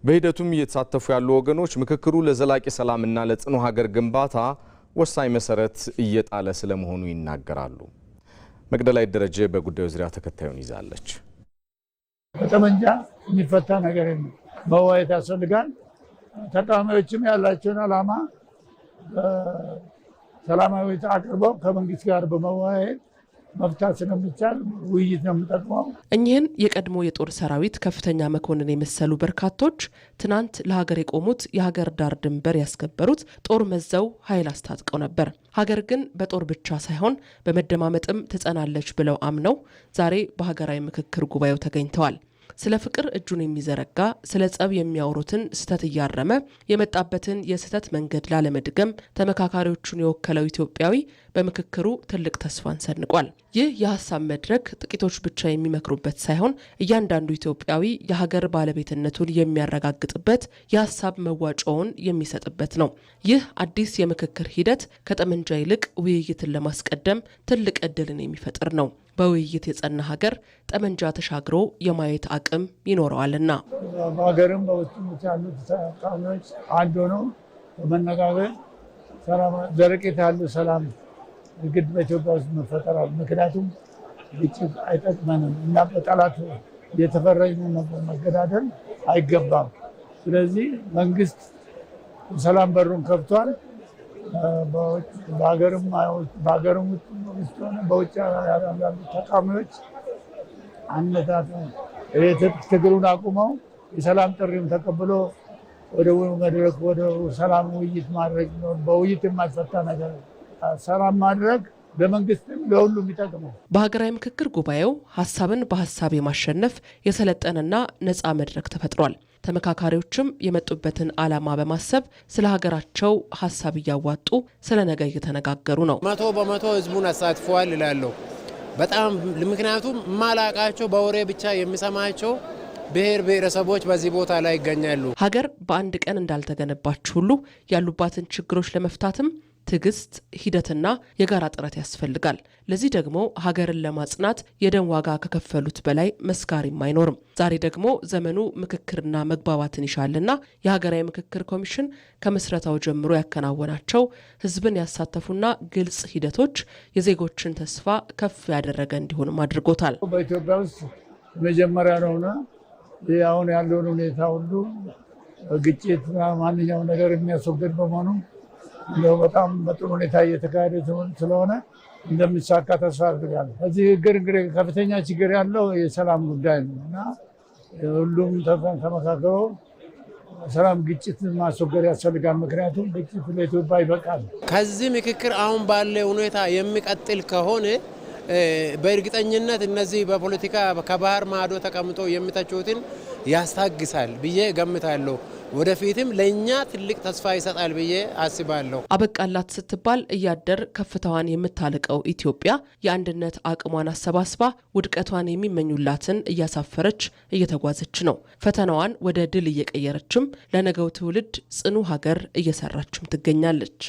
በሂደቱም እየተሳተፉ ያሉ ወገኖች ምክክሩ ለዘላቂ ሰላምና ለጽኑ ሀገር ግንባታ ወሳኝ መሰረት እየጣለ ስለመሆኑ ይናገራሉ። መቅደላይ ደረጀ በጉዳዩ ዙሪያ ተከታዩን ይዛለች። በጠመንጃ የሚፈታ ነገር የለም። መወያየት ያስፈልጋል። ተቃዋሚዎችም ያላቸውን ዓላማ ሰላማዊ አቅርበው ከመንግስት ጋር በመወያየት መፍታት ስለሚቻል ውይይት ነው የሚጠቅመው። እኚህን የቀድሞ የጦር ሰራዊት ከፍተኛ መኮንን የመሰሉ በርካቶች ትናንት ለሀገር የቆሙት የሀገር ዳር ድንበር ያስከበሩት ጦር መዘው ኃይል አስታጥቀው ነበር። ሀገር ግን በጦር ብቻ ሳይሆን በመደማመጥም ትጸናለች ብለው አምነው ዛሬ በሀገራዊ ምክክር ጉባኤው ተገኝተዋል። ስለ ፍቅር እጁን የሚዘረጋ ስለ ጸብ የሚያወሩትን ስተት እያረመ የመጣበትን የስተት መንገድ ላለመድገም ተመካካሪዎቹን የወከለው ኢትዮጵያዊ በምክክሩ ትልቅ ተስፋን ሰንቋል። ይህ የሀሳብ መድረክ ጥቂቶች ብቻ የሚመክሩበት ሳይሆን እያንዳንዱ ኢትዮጵያዊ የሀገር ባለቤትነቱን የሚያረጋግጥበት የሀሳብ መዋጮውን የሚሰጥበት ነው። ይህ አዲስ የምክክር ሂደት ከጠመንጃ ይልቅ ውይይትን ለማስቀደም ትልቅ እድልን የሚፈጥር ነው። በውይይት የጸና ሀገር ጠመንጃ ተሻግሮ የማየት አቅም ይኖረዋልና በሀገርም በውጭም ያሉት ተቃዋሚዎች አንድ ሆነው በመነጋገር ዘለቄታ ያለው ሰላም ግድ በኢትዮጵያ ውስጥ መፈጠራል። ምክንያቱም ግጭት አይጠቅመንም እና በጠላት የተፈረጅን ነበር መገዳደል አይገባም። ስለዚህ መንግስት ሰላም በሩን ከፍቷል። በሀገርም ውስጥ ሆነ በውጭ ያሉ ተቃዋሚዎች አነታት ትግሉን አቁመው የሰላም ጥሪውን ተቀብሎ ወደ መድረክ ወደ ሰላም ውይይት ማድረግ ነው። በውይይት የማይፈታ ነገር ሰላም ማድረግ ለመንግስትም ለሁሉም ይጠቅማል። በሀገራዊ ምክክር ጉባኤው ሀሳብን በሀሳብ የማሸነፍ የሰለጠነና ነፃ መድረክ ተፈጥሯል። ተመካካሪዎችም የመጡበትን ዓላማ በማሰብ ስለ ሀገራቸው ሀሳብ እያዋጡ ስለ ነገ እየተነጋገሩ ነው። 100% ህዝቡን አሳትፈዋል እላለሁ። በጣም ምክንያቱም ማላቃቸው በወሬ ብቻ የሚሰማቸው ብሔር ብሔረሰቦች በዚህ ቦታ ላይ ይገኛሉ። ሀገር በአንድ ቀን እንዳልተገነባች ሁሉ ያሉባትን ችግሮች ለመፍታትም ትዕግስት፣ ሂደትና የጋራ ጥረት ያስፈልጋል። ለዚህ ደግሞ ሀገርን ለማጽናት የደም ዋጋ ከከፈሉት በላይ መስካሪም አይኖርም። ዛሬ ደግሞ ዘመኑ ምክክርና መግባባትን ይሻልና የሀገራዊ ምክክር ኮሚሽን ከምስረታው ጀምሮ ያከናወናቸው ህዝብን ያሳተፉና ግልጽ ሂደቶች የዜጎችን ተስፋ ከፍ ያደረገ እንዲሆንም አድርጎታል። በኢትዮጵያ ውስጥ መጀመሪያ ነውና አሁን ያለውን ሁኔታ ሁሉ ግጭት፣ ማንኛውም ነገር የሚያስወግድ በመሆኑ በጣም በጥሩ ሁኔታ እየተካሄደ ስለሆነ እንደሚሳካ ተስፋ አድርጋለሁ። እዚህ እንግዲህ ከፍተኛ ችግር ያለው የሰላም ጉዳይ ነው እና ሁሉም ተመካክረው ሰላም ግጭት ማስወገድ ያስፈልጋል። ምክንያቱም ግጭት ለኢትዮጵያ ይበቃል። ከዚህ ምክክር አሁን ባለ ሁኔታ የሚቀጥል ከሆነ በእርግጠኝነት እነዚህ በፖለቲካ ከባህር ማዶ ተቀምጦ የሚተቹትን ያስታግሳል ብዬ ገምታለሁ። ወደፊትም ለኛ ትልቅ ተስፋ ይሰጣል ብዬ አስባለሁ። አበቃላት ስትባል እያደር ከፍታዋን የምታልቀው ኢትዮጵያ የአንድነት አቅሟን አሰባስባ ውድቀቷን የሚመኙላትን እያሳፈረች እየተጓዘች ነው። ፈተናዋን ወደ ድል እየቀየረችም ለነገው ትውልድ ጽኑ ሀገር እየሰራችም ትገኛለች።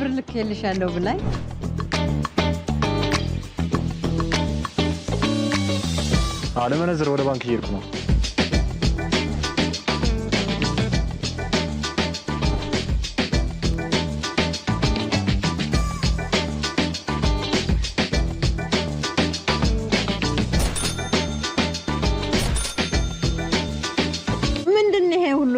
ብር ልኬልሻለሁ ብላኝ ለመነዘር ወደ ባንክ እየሄድኩ ነው።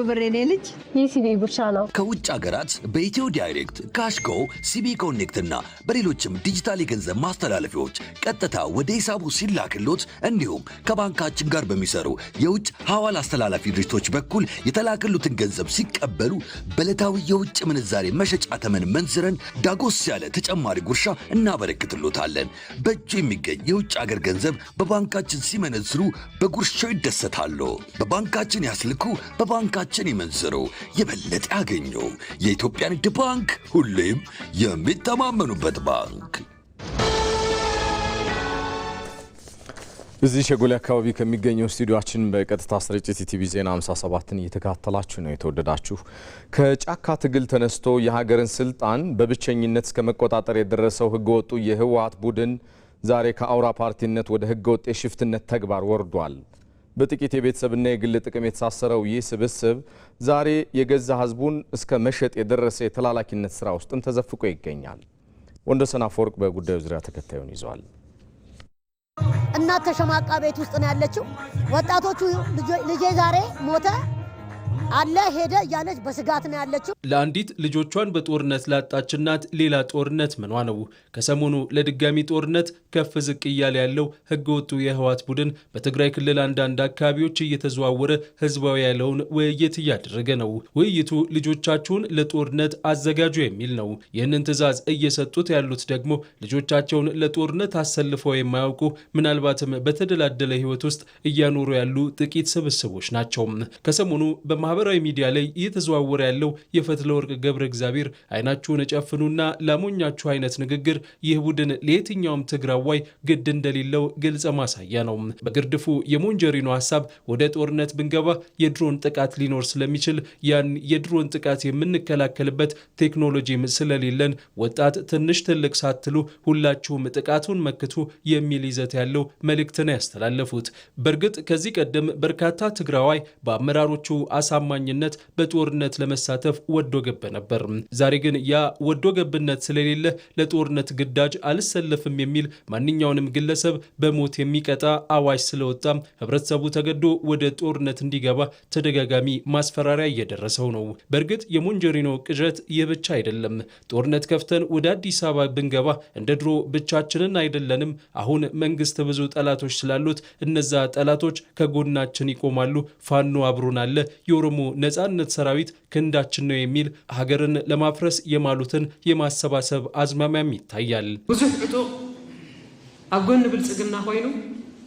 ብሬኔ ልጅ የሲቢ ጉርሻ ነው። ከውጭ ሀገራት በኢትዮ ዳይሬክት፣ ካሽጎ፣ ሲቢ ኮኔክት እና በሌሎችም ዲጂታል የገንዘብ ማስተላለፊያዎች ቀጥታ ወደ ሂሳቡ ሲላክሎት እንዲሁም ከባንካችን ጋር በሚሰሩ የውጭ ሐዋላ አስተላላፊ ድርጅቶች በኩል የተላከሉትን ገንዘብ ሲቀበሉ በዕለታዊ የውጭ ምንዛሬ መሸጫ ተመን መንዝረን ዳጎስ ያለ ተጨማሪ ጉርሻ እናበረክትሎታለን። በእጁ የሚገኝ የውጭ ሀገር ገንዘብ በባንካችን ሲመነዝሩ በጉርሻው ይደሰታሉ። በባንካችን ያስልኩ፣ በባንካችን ይመንዝሩ፣ የበለጠ ያገኙ። የኢትዮጵያ ንግድ ባንክ ሁሌም የሚተማመኑበት ባንክ። እዚህ ሸጎሌ አካባቢ ከሚገኘው ስቱዲዮአችን በቀጥታ ስርጭት ኢቲቪ ዜና 57ን እየተከታተላችሁ ነው። የተወደዳችሁ ከጫካ ትግል ተነስቶ የሀገርን ስልጣን በብቸኝነት እስከ መቆጣጠር የደረሰው ህገወጡ የህወሓት ቡድን ዛሬ ከአውራ ፓርቲነት ወደ ህገወጥ የሽፍትነት ተግባር ወርዷል። በጥቂት የቤተሰብና የግል ጥቅም የተሳሰረው ይህ ስብስብ ዛሬ የገዛ ህዝቡን እስከ መሸጥ የደረሰ የተላላኪነት ስራ ውስጥም ተዘፍቆ ይገኛል። ወንዶሰን አፈወርቅ በጉዳዩ ዙሪያ ተከታዩን ይዟል። እናት ተሸማቃ ቤት ውስጥ ነው ያለችው። ወጣቶቹ ልጄ ዛሬ ሞተ፣ አለ ሄደ እያለች በስጋት ነው ያለችው። ለአንዲት ልጆቿን በጦርነት ላጣች እናት ሌላ ጦርነት ምኗ ነው? ከሰሞኑ ለድጋሚ ጦርነት ከፍ ዝቅ እያለ ያለው ህገወጡ የህወሓት ቡድን በትግራይ ክልል አንዳንድ አካባቢዎች እየተዘዋወረ ህዝባዊ ያለውን ውይይት እያደረገ ነው። ውይይቱ ልጆቻችሁን ለጦርነት አዘጋጁ የሚል ነው። ይህንን ትዕዛዝ እየሰጡት ያሉት ደግሞ ልጆቻቸውን ለጦርነት አሰልፈው የማያውቁ ምናልባትም በተደላደለ ህይወት ውስጥ እያኖሩ ያሉ ጥቂት ስብስቦች ናቸው። ከሰሞኑ በማህበራዊ ሚዲያ ላይ እየተዘዋወረ ያለው የፈትለወርቅ ገብረ እግዚአብሔር አይናችሁን ጨፍኑና ላሞኛችሁ አይነት ንግግር ይህ ቡድን ለየትኛውም ትግራዋይ ግድ እንደሌለው ግልጽ ማሳያ ነው። በግርድፉ የሞንጀሪኖ ሐሳብ ወደ ጦርነት ብንገባ የድሮን ጥቃት ሊኖር ስለሚችል ያን የድሮን ጥቃት የምንከላከልበት ቴክኖሎጂም ስለሌለን ወጣት ትንሽ ትልቅ ሳትሉ ሁላችሁም ጥቃቱን መክቱ የሚል ይዘት ያለው መልእክትን ያስተላለፉት። በእርግጥ ከዚህ ቀደም በርካታ ትግራዋይ በአመራሮቹ አሳማኝነት በጦርነት ለመሳተፍ ወዶ ገብ ነበር። ዛሬ ግን ያ ወዶ ገብነት ስለሌለ ለጦርነት ግዳጅ አልሰለፍም የሚል ማንኛውንም ግለሰብ በሞት የሚቀጣ አዋጅ ስለወጣ ህብረተሰቡ ተገዶ ወደ ጦርነት እንዲገባ ተደጋጋሚ ማስፈራሪያ እየደረሰው ነው። በእርግጥ የሞንጀሪኖ ቅዠት ይህ ብቻ አይደለም። ጦርነት ከፍተን ወደ አዲስ አበባ ብንገባ እንደ ድሮ ብቻችንን አይደለንም። አሁን መንግስት ብዙ ጠላቶች ስላሉት እነዛ ጠላቶች ከጎናችን ይቆማሉ። ፋኖ አብሮን አለ፣ የኦሮሞ ነጻነት ሰራዊት ክንዳችን ነው የሚል ሀገርን ለማፍረስ የማሉትን የማሰባሰብ አዝማሚያም ይታያል። ብዙ ዕጡ ኣብ ጎኒ ብልጽግና ኮይኑ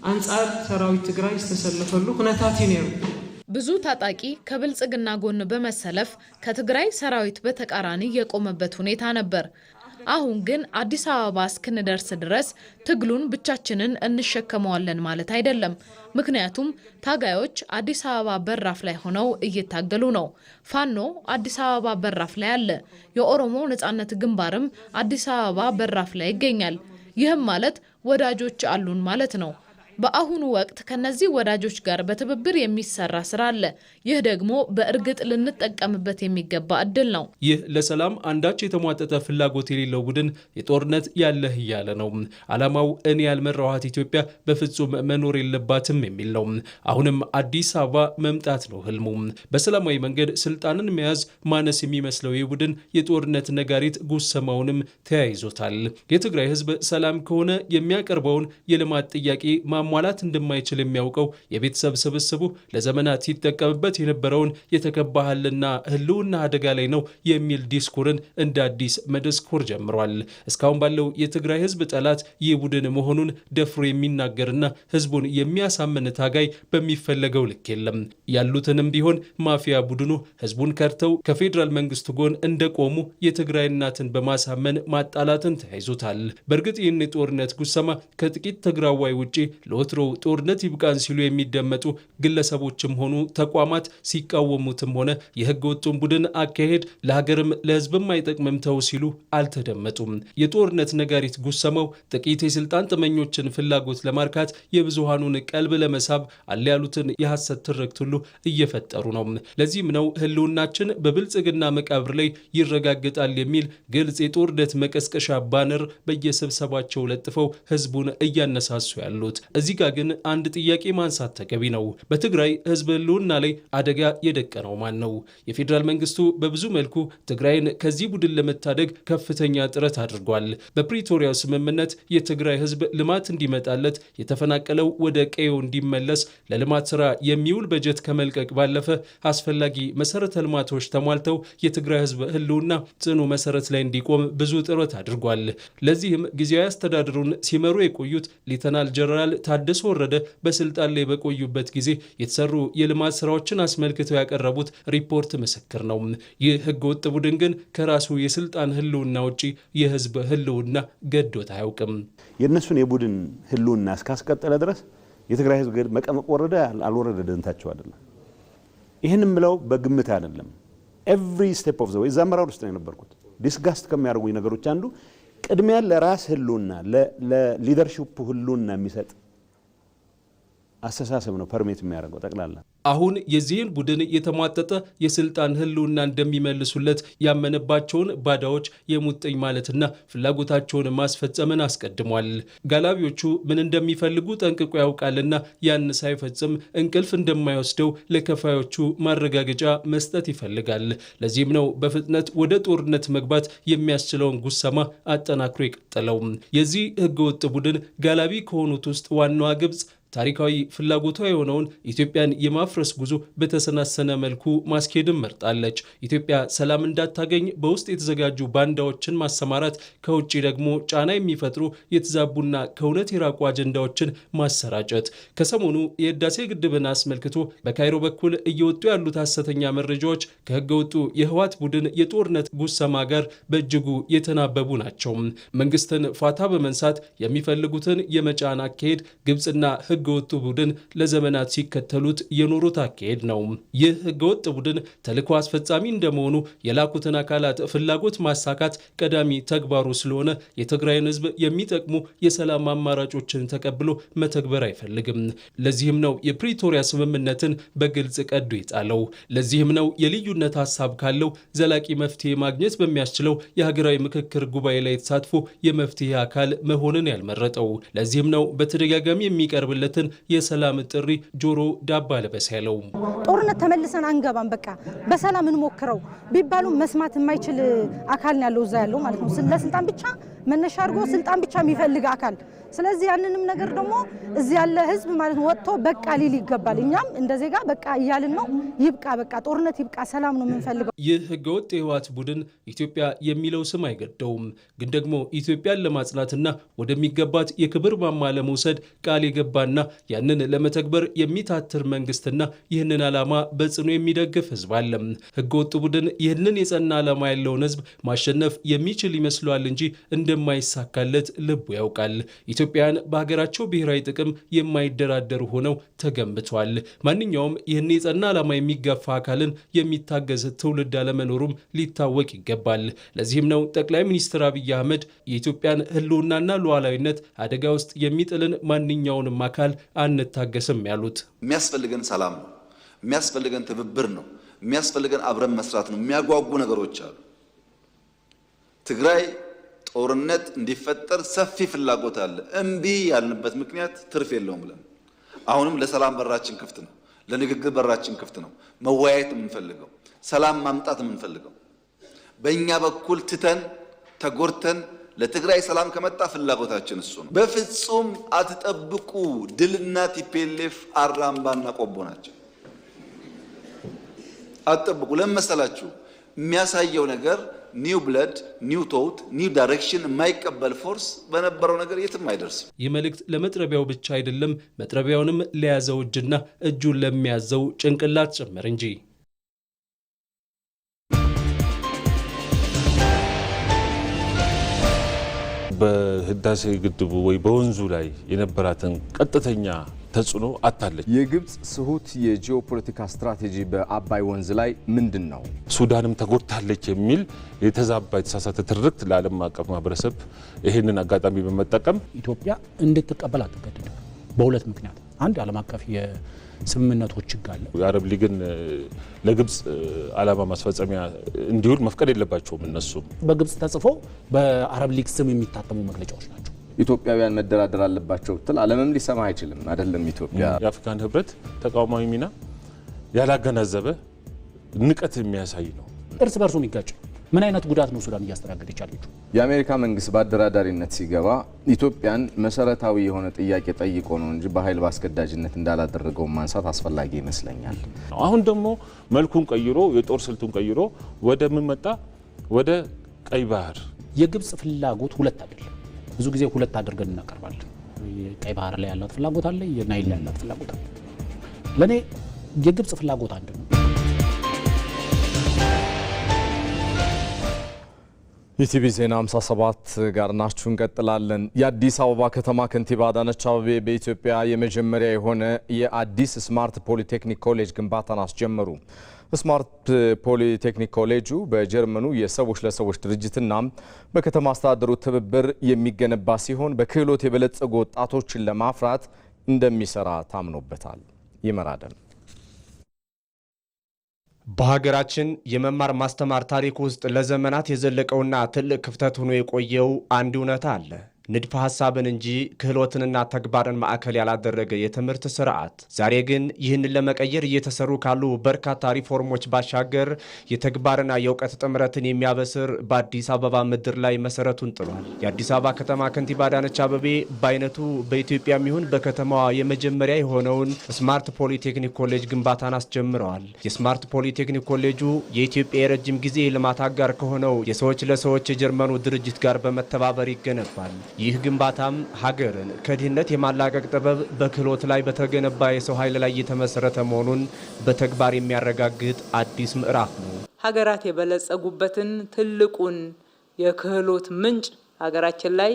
አንጻር ሰራዊት ትግራይ ዝተሰለፈሉ ኩነታት ነይሩ። ብዙ ታጣቂ ከብልጽግና ጎን በመሰለፍ ከትግራይ ሰራዊት በተቃራኒ የቆመበት ሁኔታ ነበር። አሁን ግን አዲስ አበባ እስክንደርስ ድረስ ትግሉን ብቻችንን እንሸከመዋለን ማለት አይደለም። ምክንያቱም ታጋዮች አዲስ አበባ በራፍ ላይ ሆነው እየታገሉ ነው። ፋኖ አዲስ አበባ በራፍ ላይ አለ። የኦሮሞ ነጻነት ግንባርም አዲስ አበባ በራፍ ላይ ይገኛል። ይህም ማለት ወዳጆች አሉን ማለት ነው። በአሁኑ ወቅት ከነዚህ ወዳጆች ጋር በትብብር የሚሰራ ስራ አለ። ይህ ደግሞ በእርግጥ ልንጠቀምበት የሚገባ እድል ነው። ይህ ለሰላም አንዳች የተሟጠጠ ፍላጎት የሌለው ቡድን የጦርነት ያለህ እያለ ነው። ዓላማው እኔ ያልመራኋት ኢትዮጵያ በፍጹም መኖር የለባትም የሚል ነው። አሁንም አዲስ አበባ መምጣት ነው ህልሙ። በሰላማዊ መንገድ ስልጣንን መያዝ ማነስ የሚመስለው ይህ ቡድን የጦርነት ነጋሪት ጉሰማውንም ተያይዞታል። የትግራይ ህዝብ ሰላም ከሆነ የሚያቀርበውን የልማት ጥያቄ ማሟላት እንደማይችል የሚያውቀው የቤተሰብ ስብስቡ ለዘመናት ሲጠቀምበት የነበረውን የተከባህልና ህልውና አደጋ ላይ ነው የሚል ዲስኩርን እንደ አዲስ መደስኮር ጀምሯል። እስካሁን ባለው የትግራይ ህዝብ ጠላት ይህ ቡድን መሆኑን ደፍሮ የሚናገርና ህዝቡን የሚያሳምን ታጋይ በሚፈለገው ልክ የለም። ያሉትንም ቢሆን ማፊያ ቡድኑ ህዝቡን ከርተው ከፌዴራል መንግስቱ ጎን እንደቆሙ የትግራይ እናትን በማሳመን ማጣላትን ተያይዞታል። በእርግጥ ይህን የጦርነት ጉሰማ ከጥቂት ትግራዋይ ውጪ ለወትሮ ጦርነት ይብቃን ሲሉ የሚደመጡ ግለሰቦችም ሆኑ ተቋማት ሲቃወሙትም ሆነ የህገ ወጡን ቡድን አካሄድ ለሀገርም ለህዝብም አይጠቅምም ተው ሲሉ አልተደመጡም። የጦርነት ነጋሪት ጉሰማው ጥቂት የስልጣን ጥመኞችን ፍላጎት ለማርካት የብዙሃኑን ቀልብ ለመሳብ አለ ያሉትን የሐሰት ትርክት ሁሉ እየፈጠሩ ነው። ለዚህም ነው ህልውናችን በብልጽግና መቃብር ላይ ይረጋገጣል የሚል ግልጽ የጦርነት መቀስቀሻ ባነር በየስብሰባቸው ለጥፈው ህዝቡን እያነሳሱ ያሉት። እዚህ ጋር ግን አንድ ጥያቄ ማንሳት ተገቢ ነው። በትግራይ ህዝብ ህልውና ላይ አደጋ የደቀነው ማን ነው? የፌዴራል መንግስቱ በብዙ መልኩ ትግራይን ከዚህ ቡድን ለመታደግ ከፍተኛ ጥረት አድርጓል። በፕሪቶሪያው ስምምነት የትግራይ ህዝብ ልማት እንዲመጣለት፣ የተፈናቀለው ወደ ቀዬው እንዲመለስ፣ ለልማት ስራ የሚውል በጀት ከመልቀቅ ባለፈ አስፈላጊ መሰረተ ልማቶች ተሟልተው የትግራይ ህዝብ ህልውና ጽኑ መሰረት ላይ እንዲቆም ብዙ ጥረት አድርጓል። ለዚህም ጊዜያዊ አስተዳደሩን ሲመሩ የቆዩት ሌተናል ጀነራል ታደሰ ወረደ በስልጣን ላይ በቆዩበት ጊዜ የተሰሩ የልማት ስራዎችን አስመልክተው ያቀረቡት ሪፖርት ምስክር ነው። ይህ ህገወጥ ቡድን ግን ከራሱ የስልጣን ህልውና ውጪ የህዝብ ህልውና ገዶት አያውቅም። የእነሱን የቡድን ህልውና እስካስቀጠለ ድረስ የትግራይ ህዝብ መቀመቅ ወረደ አልወረደ ደንታቸው አይደለም። ይህንም ብለው በግምት አይደለም። ኤቭሪ ስቴፕ ኦፍ ዘ ዌይ አመራር ውስጥ ነው የነበርኩት። ዲስጋስት ከሚያደርጉኝ ነገሮች አንዱ ቅድሚያ ለራስ ህልውና ለሊደርሺፕ ህልውና የሚሰጥ አስተሳሰብ ነው ፐርሜት የሚያደርገው ጠቅላላ። አሁን የዚህን ቡድን የተሟጠጠ የስልጣን ህልውና እንደሚመልሱለት ያመነባቸውን ባዳዎች የሙጥኝ ማለትና ፍላጎታቸውን ማስፈጸምን አስቀድሟል። ጋላቢዎቹ ምን እንደሚፈልጉ ጠንቅቆ ያውቃልና ያን ሳይፈጽም እንቅልፍ እንደማይወስደው ለከፋዮቹ ማረጋገጫ መስጠት ይፈልጋል። ለዚህም ነው በፍጥነት ወደ ጦርነት መግባት የሚያስችለውን ጉሰማ አጠናክሮ የቀጠለው። የዚህ ህገወጥ ቡድን ጋላቢ ከሆኑት ውስጥ ዋናዋ ግብጽ ታሪካዊ ፍላጎቷ የሆነውን ኢትዮጵያን የማፍረስ ጉዞ በተሰናሰነ መልኩ ማስኬድን መርጣለች። ኢትዮጵያ ሰላም እንዳታገኝ በውስጥ የተዘጋጁ ባንዳዎችን ማሰማራት፣ ከውጭ ደግሞ ጫና የሚፈጥሩ የተዛቡና ከእውነት የራቁ አጀንዳዎችን ማሰራጨት። ከሰሞኑ የህዳሴ ግድብን አስመልክቶ በካይሮ በኩል እየወጡ ያሉት ሐሰተኛ መረጃዎች ከህገወጡ የህወሓት ቡድን የጦርነት ጉሰማ ጋር በእጅጉ የተናበቡ ናቸው። መንግስትን ፋታ በመንሳት የሚፈልጉትን የመጫን አካሄድ ግብጽና ህገወጥ ቡድን ለዘመናት ሲከተሉት የኖሩት አካሄድ ነው። ይህ ህገወጥ ቡድን ተልዕኮ አስፈጻሚ እንደመሆኑ የላኩትን አካላት ፍላጎት ማሳካት ቀዳሚ ተግባሩ ስለሆነ የትግራይን ህዝብ የሚጠቅሙ የሰላም አማራጮችን ተቀብሎ መተግበር አይፈልግም። ለዚህም ነው የፕሪቶሪያ ስምምነትን በግልጽ ቀዶ የጣለው። ለዚህም ነው የልዩነት ሀሳብ ካለው ዘላቂ መፍትሄ ማግኘት በሚያስችለው የሀገራዊ ምክክር ጉባኤ ላይ ተሳትፎ የመፍትሄ አካል መሆንን ያልመረጠው። ለዚህም ነው በተደጋጋሚ የሚቀርብለት የሰላም ጥሪ ጆሮ ዳባ ልበስ ያለው። ጦርነት ተመልሰን አንገባም፣ በቃ በሰላም እንሞክረው ቢባሉ መስማት የማይችል አካል ያለው እዛ ያለው ማለት ነው። ለስልጣን ብቻ መነሻ አድርጎ ስልጣን ብቻ የሚፈልግ አካል። ስለዚህ ያንንም ነገር ደግሞ እዚህ ያለ ህዝብ ማለት ነው ወጥቶ በቃ ሊል ይገባል። እኛም እንደ ዜጋ በቃ እያልን ነው። ይብቃ፣ በቃ ጦርነት ይብቃ፣ ሰላም ነው የምንፈልገው። ይህ ህገወጥ የህወሓት ቡድን ኢትዮጵያ የሚለው ስም አይገደውም። ግን ደግሞ ኢትዮጵያን ለማጽናትና ወደሚገባት የክብር ማማ ለመውሰድ ቃል የገባና ያንን ለመተግበር የሚታትር መንግስትና ይህንን ዓላማ በጽኑ የሚደግፍ ህዝብ አለ። ህገወጥ ቡድን ይህንን የጸና ዓላማ ያለውን ህዝብ ማሸነፍ የሚችል ይመስለዋል እንጂ እንደማይሳካለት ልቡ ያውቃል። ኢትዮጵያን በሀገራቸው ብሔራዊ ጥቅም የማይደራደሩ ሆነው ተገንብቷል። ማንኛውም ይህን የጸና ዓላማ የሚጋፋ አካልን የሚታገዝ ትውልድ አለመኖሩም ሊታወቅ ይገባል። ለዚህም ነው ጠቅላይ ሚኒስትር አብይ አህመድ የኢትዮጵያን ህልውናና ሉዓላዊነት አደጋ ውስጥ የሚጥልን ማንኛውንም አካል አንታገስም ያሉት። የሚያስፈልገን ሰላም ነው፣ የሚያስፈልገን ትብብር ነው፣ የሚያስፈልገን አብረን መስራት ነው። የሚያጓጉ ነገሮች አሉ። ትግራይ ጦርነት እንዲፈጠር ሰፊ ፍላጎት አለ። እምቢ ያልንበት ምክንያት ትርፍ የለውም ብለን አሁንም ለሰላም በራችን ክፍት ነው፣ ለንግግር በራችን ክፍት ነው። መወያየት የምንፈልገው ሰላም ማምጣት የምንፈልገው በእኛ በኩል ትተን ተጎርተን ለትግራይ ሰላም ከመጣ ፍላጎታችን እሱ ነው። በፍጹም አትጠብቁ። ድልና ቲፒኤልኤፍ አራምባና ቆቦ ናቸው። አትጠብቁ። ለምን መሰላችሁ? የሚያሳየው ነገር ኒው ብለድ፣ ኒው ቶት፣ ኒው ዳይሬክሽን የማይቀበል ፎርስ በነበረው ነገር የትም አይደርስም። ይህ መልእክት ለመጥረቢያው ብቻ አይደለም፣ መጥረቢያውንም ለያዘው እጅና እጁን ለሚያዘው ጭንቅላት ጭምር እንጂ። በህዳሴ ግድቡ ወይ በወንዙ ላይ የነበራትን ቀጥተኛ ተጽዕኖ አታለች። የግብጽ ስሁት የጂኦፖለቲካ ስትራቴጂ በአባይ ወንዝ ላይ ምንድን ነው? ሱዳንም ተጎድታለች የሚል የተዛባ የተሳሳተ ትርክት ለዓለም አቀፍ ማህበረሰብ ይህንን አጋጣሚ በመጠቀም ኢትዮጵያ እንድትቀበል አትገደድም። በሁለት ምክንያት፣ አንድ ዓለም አቀፍ የስምምነቶች ህግ አለ። የአረብ ሊግን ለግብጽ ዓላማ ማስፈጸሚያ እንዲውል መፍቀድ የለባቸውም። እነሱም በግብጽ ተጽፎ በአረብ ሊግ ስም የሚታተሙ መግለጫዎች ናቸው። ኢትዮጵያውያን መደራደር አለባቸው ብትል ዓለምም ሊሰማ አይችልም። አይደለም ኢትዮጵያ የአፍሪካን ህብረት ተቃዋማዊ ሚና ያላገናዘበ ንቀት የሚያሳይ ነው። እርስ በርሱ የሚጋጭ ምን አይነት ጉዳት ነው ሱዳን እያስተናገደች ያለችው? የአሜሪካ መንግስት በአደራዳሪነት ሲገባ ኢትዮጵያን መሰረታዊ የሆነ ጥያቄ ጠይቆ ነው እንጂ በኃይል ባስገዳጅነት እንዳላደረገው ማንሳት አስፈላጊ ይመስለኛል። አሁን ደግሞ መልኩን ቀይሮ የጦር ስልቱን ቀይሮ ወደ ምን መጣ? ወደ ቀይ ባህር። የግብጽ ፍላጎት ሁለት አይደለም። ብዙ ጊዜ ሁለት አድርገን እናቀርባለን። ቀይ ባህር ላይ ያላት ፍላጎት አለ፣ የናይል ላይ ያላት ፍላጎት አለ። ለኔ የግብጽ ፍላጎት አንድ ነው። ኢቲቪ ዜና 57 ጋር ናችሁ፣ እንቀጥላለን። የአዲስ አበባ ከተማ ከንቲባ አዳነች አቤቤ በኢትዮጵያ የመጀመሪያ የሆነ የአዲስ ስማርት ፖሊቴክኒክ ኮሌጅ ግንባታን አስጀመሩ። ስማርት ፖሊቴክኒክ ኮሌጁ በጀርመኑ የሰዎች ለሰዎች ድርጅትና በከተማ አስተዳደሩ ትብብር የሚገነባ ሲሆን በክህሎት የበለጸጉ ወጣቶችን ለማፍራት እንደሚሰራ ታምኖበታል። ይመራደን በሀገራችን የመማር ማስተማር ታሪክ ውስጥ ለዘመናት የዘለቀውና ትልቅ ክፍተት ሆኖ የቆየው አንድ እውነታ አለ። ንድፈ ሐሳብን እንጂ ክህሎትንና ተግባርን ማዕከል ያላደረገ የትምህርት ስርዓት። ዛሬ ግን ይህንን ለመቀየር እየተሰሩ ካሉ በርካታ ሪፎርሞች ባሻገር የተግባርና የእውቀት ጥምረትን የሚያበስር በአዲስ አበባ ምድር ላይ መሰረቱን ጥሏል። የአዲስ አበባ ከተማ ከንቲባ አዳነች አቤቤ በአይነቱ በኢትዮጵያም ይሁን በከተማዋ የመጀመሪያ የሆነውን ስማርት ፖሊቴክኒክ ኮሌጅ ግንባታን አስጀምረዋል። የስማርት ፖሊቴክኒክ ኮሌጁ የኢትዮጵያ የረጅም ጊዜ ልማት አጋር ከሆነው የሰዎች ለሰዎች የጀርመኑ ድርጅት ጋር በመተባበር ይገነባል። ይህ ግንባታም ሀገርን ከድህነት የማላቀቅ ጥበብ በክህሎት ላይ በተገነባ የሰው ኃይል ላይ የተመሰረተ መሆኑን በተግባር የሚያረጋግጥ አዲስ ምዕራፍ ነው። ሀገራት የበለጸጉበትን ትልቁን የክህሎት ምንጭ ሀገራችን ላይ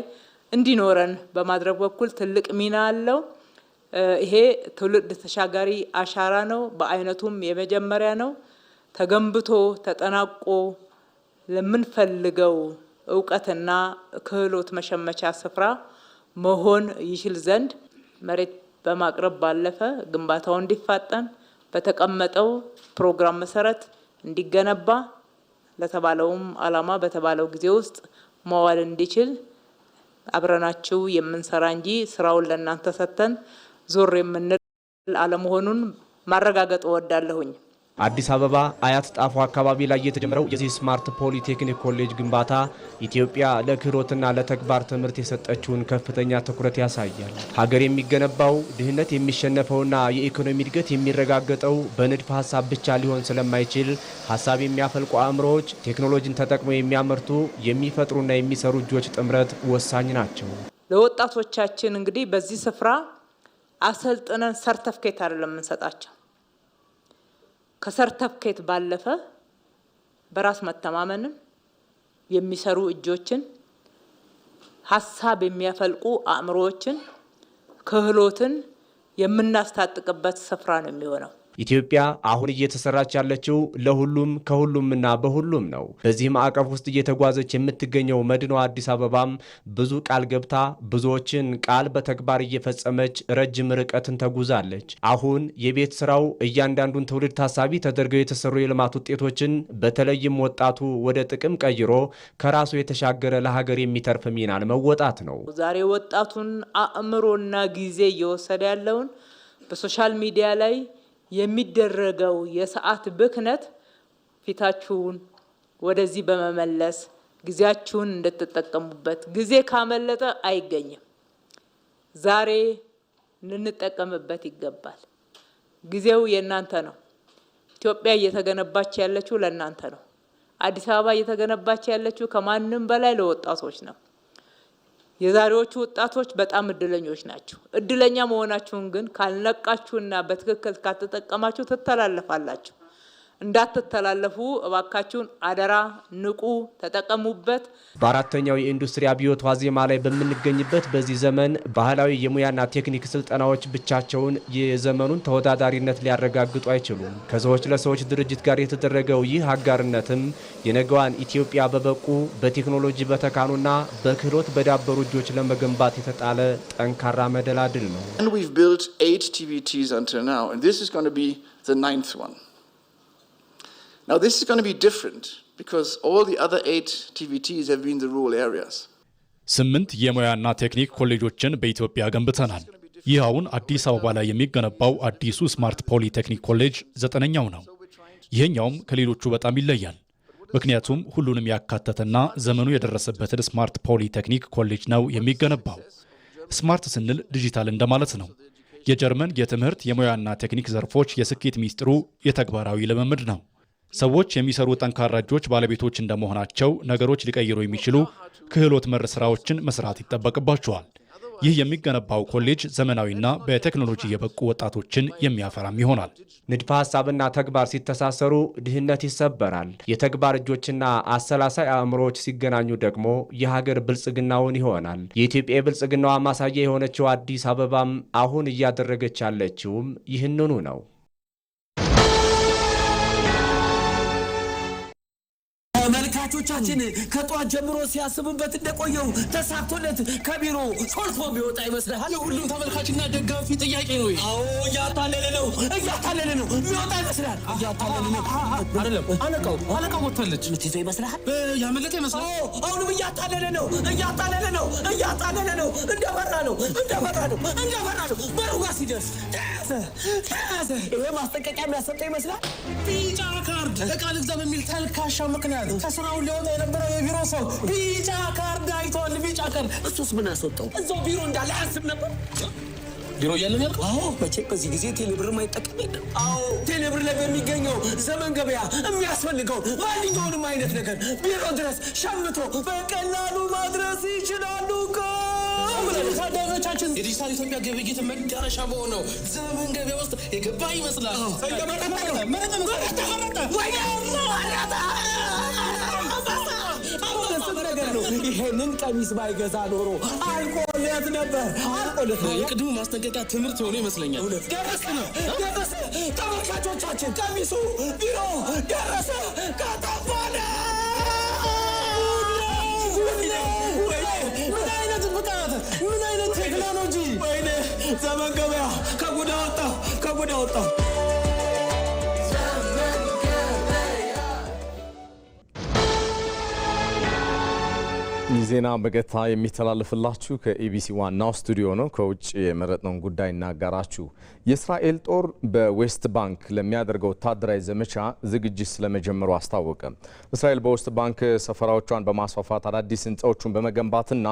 እንዲኖረን በማድረግ በኩል ትልቅ ሚና አለው። ይሄ ትውልድ ተሻጋሪ አሻራ ነው። በአይነቱም የመጀመሪያ ነው። ተገንብቶ ተጠናቆ ለምንፈልገው እውቀትና ክህሎት መሸመቻ ስፍራ መሆን ይችል ዘንድ መሬት በማቅረብ ባለፈ ግንባታው እንዲፋጠን በተቀመጠው ፕሮግራም መሰረት እንዲገነባ ለተባለውም ዓላማ በተባለው ጊዜ ውስጥ መዋል እንዲችል አብረናችሁ የምንሰራ እንጂ ስራውን ለእናንተ ሰጥተን ዞር የምንል አለመሆኑን ማረጋገጥ እወዳለሁኝ። አዲስ አበባ አያት ጣፎ አካባቢ ላይ የተጀመረው የዚህ ስማርት ፖሊቴክኒክ ኮሌጅ ግንባታ ኢትዮጵያ ለክህሎትና ለተግባር ትምህርት የሰጠችውን ከፍተኛ ትኩረት ያሳያል። ሀገር የሚገነባው ድህነት የሚሸነፈውና የኢኮኖሚ እድገት የሚረጋገጠው በንድፈ ሐሳብ ብቻ ሊሆን ስለማይችል ሐሳብ የሚያፈልቁ አእምሮዎች ቴክኖሎጂን ተጠቅመው የሚያመርቱ የሚፈጥሩና የሚሰሩ እጆች ጥምረት ወሳኝ ናቸው። ለወጣቶቻችን እንግዲህ በዚህ ስፍራ አሰልጥነን ሰርተፍኬት አይደለም የምንሰጣቸው። ከሰርተፍኬት ባለፈ በራስ መተማመንን የሚሰሩ እጆችን፣ ሀሳብ የሚያፈልቁ አእምሮዎችን፣ ክህሎትን የምናስታጥቅበት ስፍራ ነው የሚሆነው። ኢትዮጵያ አሁን እየተሰራች ያለችው ለሁሉም ከሁሉምና በሁሉም ነው። በዚህ ማዕቀፍ ውስጥ እየተጓዘች የምትገኘው መዲናዋ አዲስ አበባም ብዙ ቃል ገብታ ብዙዎችን ቃል በተግባር እየፈጸመች ረጅም ርቀትን ተጉዛለች። አሁን የቤት ስራው እያንዳንዱን ትውልድ ታሳቢ ተደርገው የተሰሩ የልማት ውጤቶችን በተለይም ወጣቱ ወደ ጥቅም ቀይሮ ከራሱ የተሻገረ ለሀገር የሚተርፍ ሚናን መወጣት ነው። ዛሬ ወጣቱን አእምሮና ጊዜ እየወሰደ ያለውን በሶሻል ሚዲያ ላይ የሚደረገው የሰዓት ብክነት ፊታችሁን ወደዚህ በመመለስ ጊዜያችሁን እንድትጠቀሙበት። ጊዜ ካመለጠ አይገኝም። ዛሬ ልንጠቀምበት ይገባል። ጊዜው የእናንተ ነው። ኢትዮጵያ እየተገነባች ያለችው ለእናንተ ነው። አዲስ አበባ እየተገነባች ያለችው ከማንም በላይ ለወጣቶች ነው። የዛሬዎቹ ወጣቶች በጣም እድለኞች ናቸው። እድለኛ መሆናችሁን ግን ካልነቃችሁና በትክክል ካልተጠቀማችሁ ትተላለፋላችሁ። እንዳትተላለፉ እባካችሁን አደራ፣ ንቁ፣ ተጠቀሙበት። በአራተኛው የኢንዱስትሪ አብዮት ዋዜማ ላይ በምንገኝበት በዚህ ዘመን ባህላዊ የሙያና ቴክኒክ ስልጠናዎች ብቻቸውን የዘመኑን ተወዳዳሪነት ሊያረጋግጡ አይችሉም። ከሰዎች ለሰዎች ድርጅት ጋር የተደረገው ይህ አጋርነትም የነገዋን ኢትዮጵያ በበቁ በቴክኖሎጂ በተካኑና በክህሎት በዳበሩ እጆች ለመገንባት የተጣለ ጠንካራ መደላድል ነው። And we've built 8 TVTs until now, and this is going to be the 9th one. Now this is going to be different because all the other 8 TVTs have been the rural areas. 8 የሙያና ቴክኒክ ኮሌጆችን በኢትዮጵያ ገንብተናል። ይህ አሁን አዲስ አበባ ላይ የሚገነባው አዲሱ ስማርት ፖሊቴክኒክ ኮሌጅ 9ኛው ነው። ይሄኛውም ከሌሎቹ በጣም ይለያል። ምክንያቱም ሁሉንም ያካተተና ዘመኑ የደረሰበትን ስማርት ፖሊቴክኒክ ኮሌጅ ነው የሚገነባው። ስማርት ስንል ዲጂታል እንደማለት ነው። የጀርመን የትምህርት የሙያና ቴክኒክ ዘርፎች የስኬት ሚስጥሩ የተግባራዊ ልምምድ ነው። ሰዎች የሚሰሩ ጠንካራ እጆች ባለቤቶች እንደመሆናቸው ነገሮች ሊቀይሩ የሚችሉ ክህሎት መር ስራዎችን መስራት ይጠበቅባቸዋል። ይህ የሚገነባው ኮሌጅ ዘመናዊና በቴክኖሎጂ የበቁ ወጣቶችን የሚያፈራም ይሆናል። ንድፈ ሐሳብና ተግባር ሲተሳሰሩ ድህነት ይሰበራል። የተግባር እጆችና አሰላሳይ አእምሮዎች ሲገናኙ ደግሞ የሀገር ብልጽግናውን ይሆናል። የኢትዮጵያ የብልጽግናዋ ማሳያ የሆነችው አዲስ አበባም አሁን እያደረገች ያለችውም ይህንኑ ነው። ተመልካቾቻችን ህዝባችን ከጧት ጀምሮ ሲያስብበት እንደቆየው ተሳክቶለት ከቢሮ ሾልኮ ቢወጣ ይመስልሃል? የሁሉም ተመልካችና ደጋፊ ጥያቄ ነው። አዎ እያታለለ ነው የሚወጣ ይመስላል። እያታለለ ነው አይደለም። አለቃው ወጥታለች። ምትይዘው ይመስልሃል? ያመለጠ ይመስላል። አሁንም እያታለለ ነው። እንደበራ ነው። በሩ ጋር ሲደርስ ተያዘ። ይሄ ማስጠንቀቂያ የሚያሰጠው ይመስላል። ቢጫ ካርድ ዕቃ ልግዛ በሚል ተልካሻ ምክንያት ከስራውን ሊወጣ የነበረው የቢሮ ሰው ቢጫ ካርድ አይቷል። ቢጫ ካርድ። እሱስ ምን አስወጣው? እዛው ቢሮ እንዳለ አያስብ ነበር። ቢሮ እያለ ነው ያልከው? አዎ፣ መቼም በዚህ ጊዜ ቴሌብር ማይጠቀም የለም። አዎ፣ ቴሌብር ላይ በሚገኘው ዘመን ገበያ የሚያስፈልገው ማንኛውንም አይነት ነገር ቢሮ ድረስ ሸምቶ በቀላሉ ማድረስ ይችላሉ። ታዳሚዎቻችን የዲጂታል ኢትዮጵያ ግብይት መዳረሻ በሆነው ዘመን ገበያ ውስጥ የገባ ይመስላል። ይሄንን ቀሚስ ባይገዛ ኖሮ አልቆለት ነበር። የቅድሙ ማስጠንቀቂያ ትምህርት የሆነ ይመስለኛል። ደረሰ። ተመልካቾቻችን ቀሚሱ ቢሮ ደረሰ። ከተባለ ምን አይነት ቴክኖሎጂ! ወይኔ ዘመን ገበያ ከጉዳ ወጣ። ይህ ዜና በቀጥታ የሚተላለፍላችሁ ከኢቢሲ ዋናው ስቱዲዮ ነው። ከውጭ የመረጥነውን ጉዳይ እናጋራችሁ። የእስራኤል ጦር በዌስት ባንክ ለሚያደርገው ወታደራዊ ዘመቻ ዝግጅት ስለመጀመሩ አስታወቀ። እስራኤል በዌስት ባንክ ሰፈራዎቿን በማስፋፋት አዳዲስ ህንፃዎችን በመገንባትና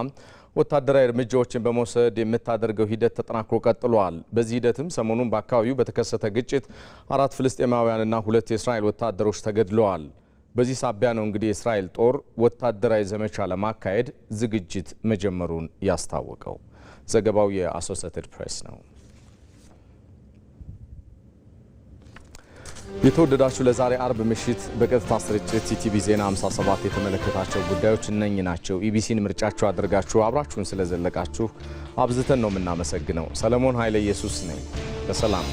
ወታደራዊ እርምጃዎችን በመውሰድ የምታደርገው ሂደት ተጠናክሮ ቀጥሏል። በዚህ ሂደትም ሰሞኑን በአካባቢው በተከሰተ ግጭት 4 ፍልስጤማውያንና 2 የእስራኤል ወታደሮች ተገድለዋል። በዚህ ሳቢያ ነው እንግዲህ የእስራኤል ጦር ወታደራዊ ዘመቻ ለማካሄድ ዝግጅት መጀመሩን ያስታወቀው። ዘገባው የአሶሲኤትድ ፕሬስ ነው። የተወደዳችሁ ለዛሬ አርብ ምሽት በቀጥታ ስርጭት ኢቲቪ ዜና 57 የተመለከታቸው ጉዳዮች እነኚህ ናቸው። ኢቢሲን ምርጫችሁ አድርጋችሁ አብራችሁን ስለዘለቃችሁ አብዝተን ነው የምናመሰግነው። ሰለሞን ኃይለ ኢየሱስ ነኝ። በሰላም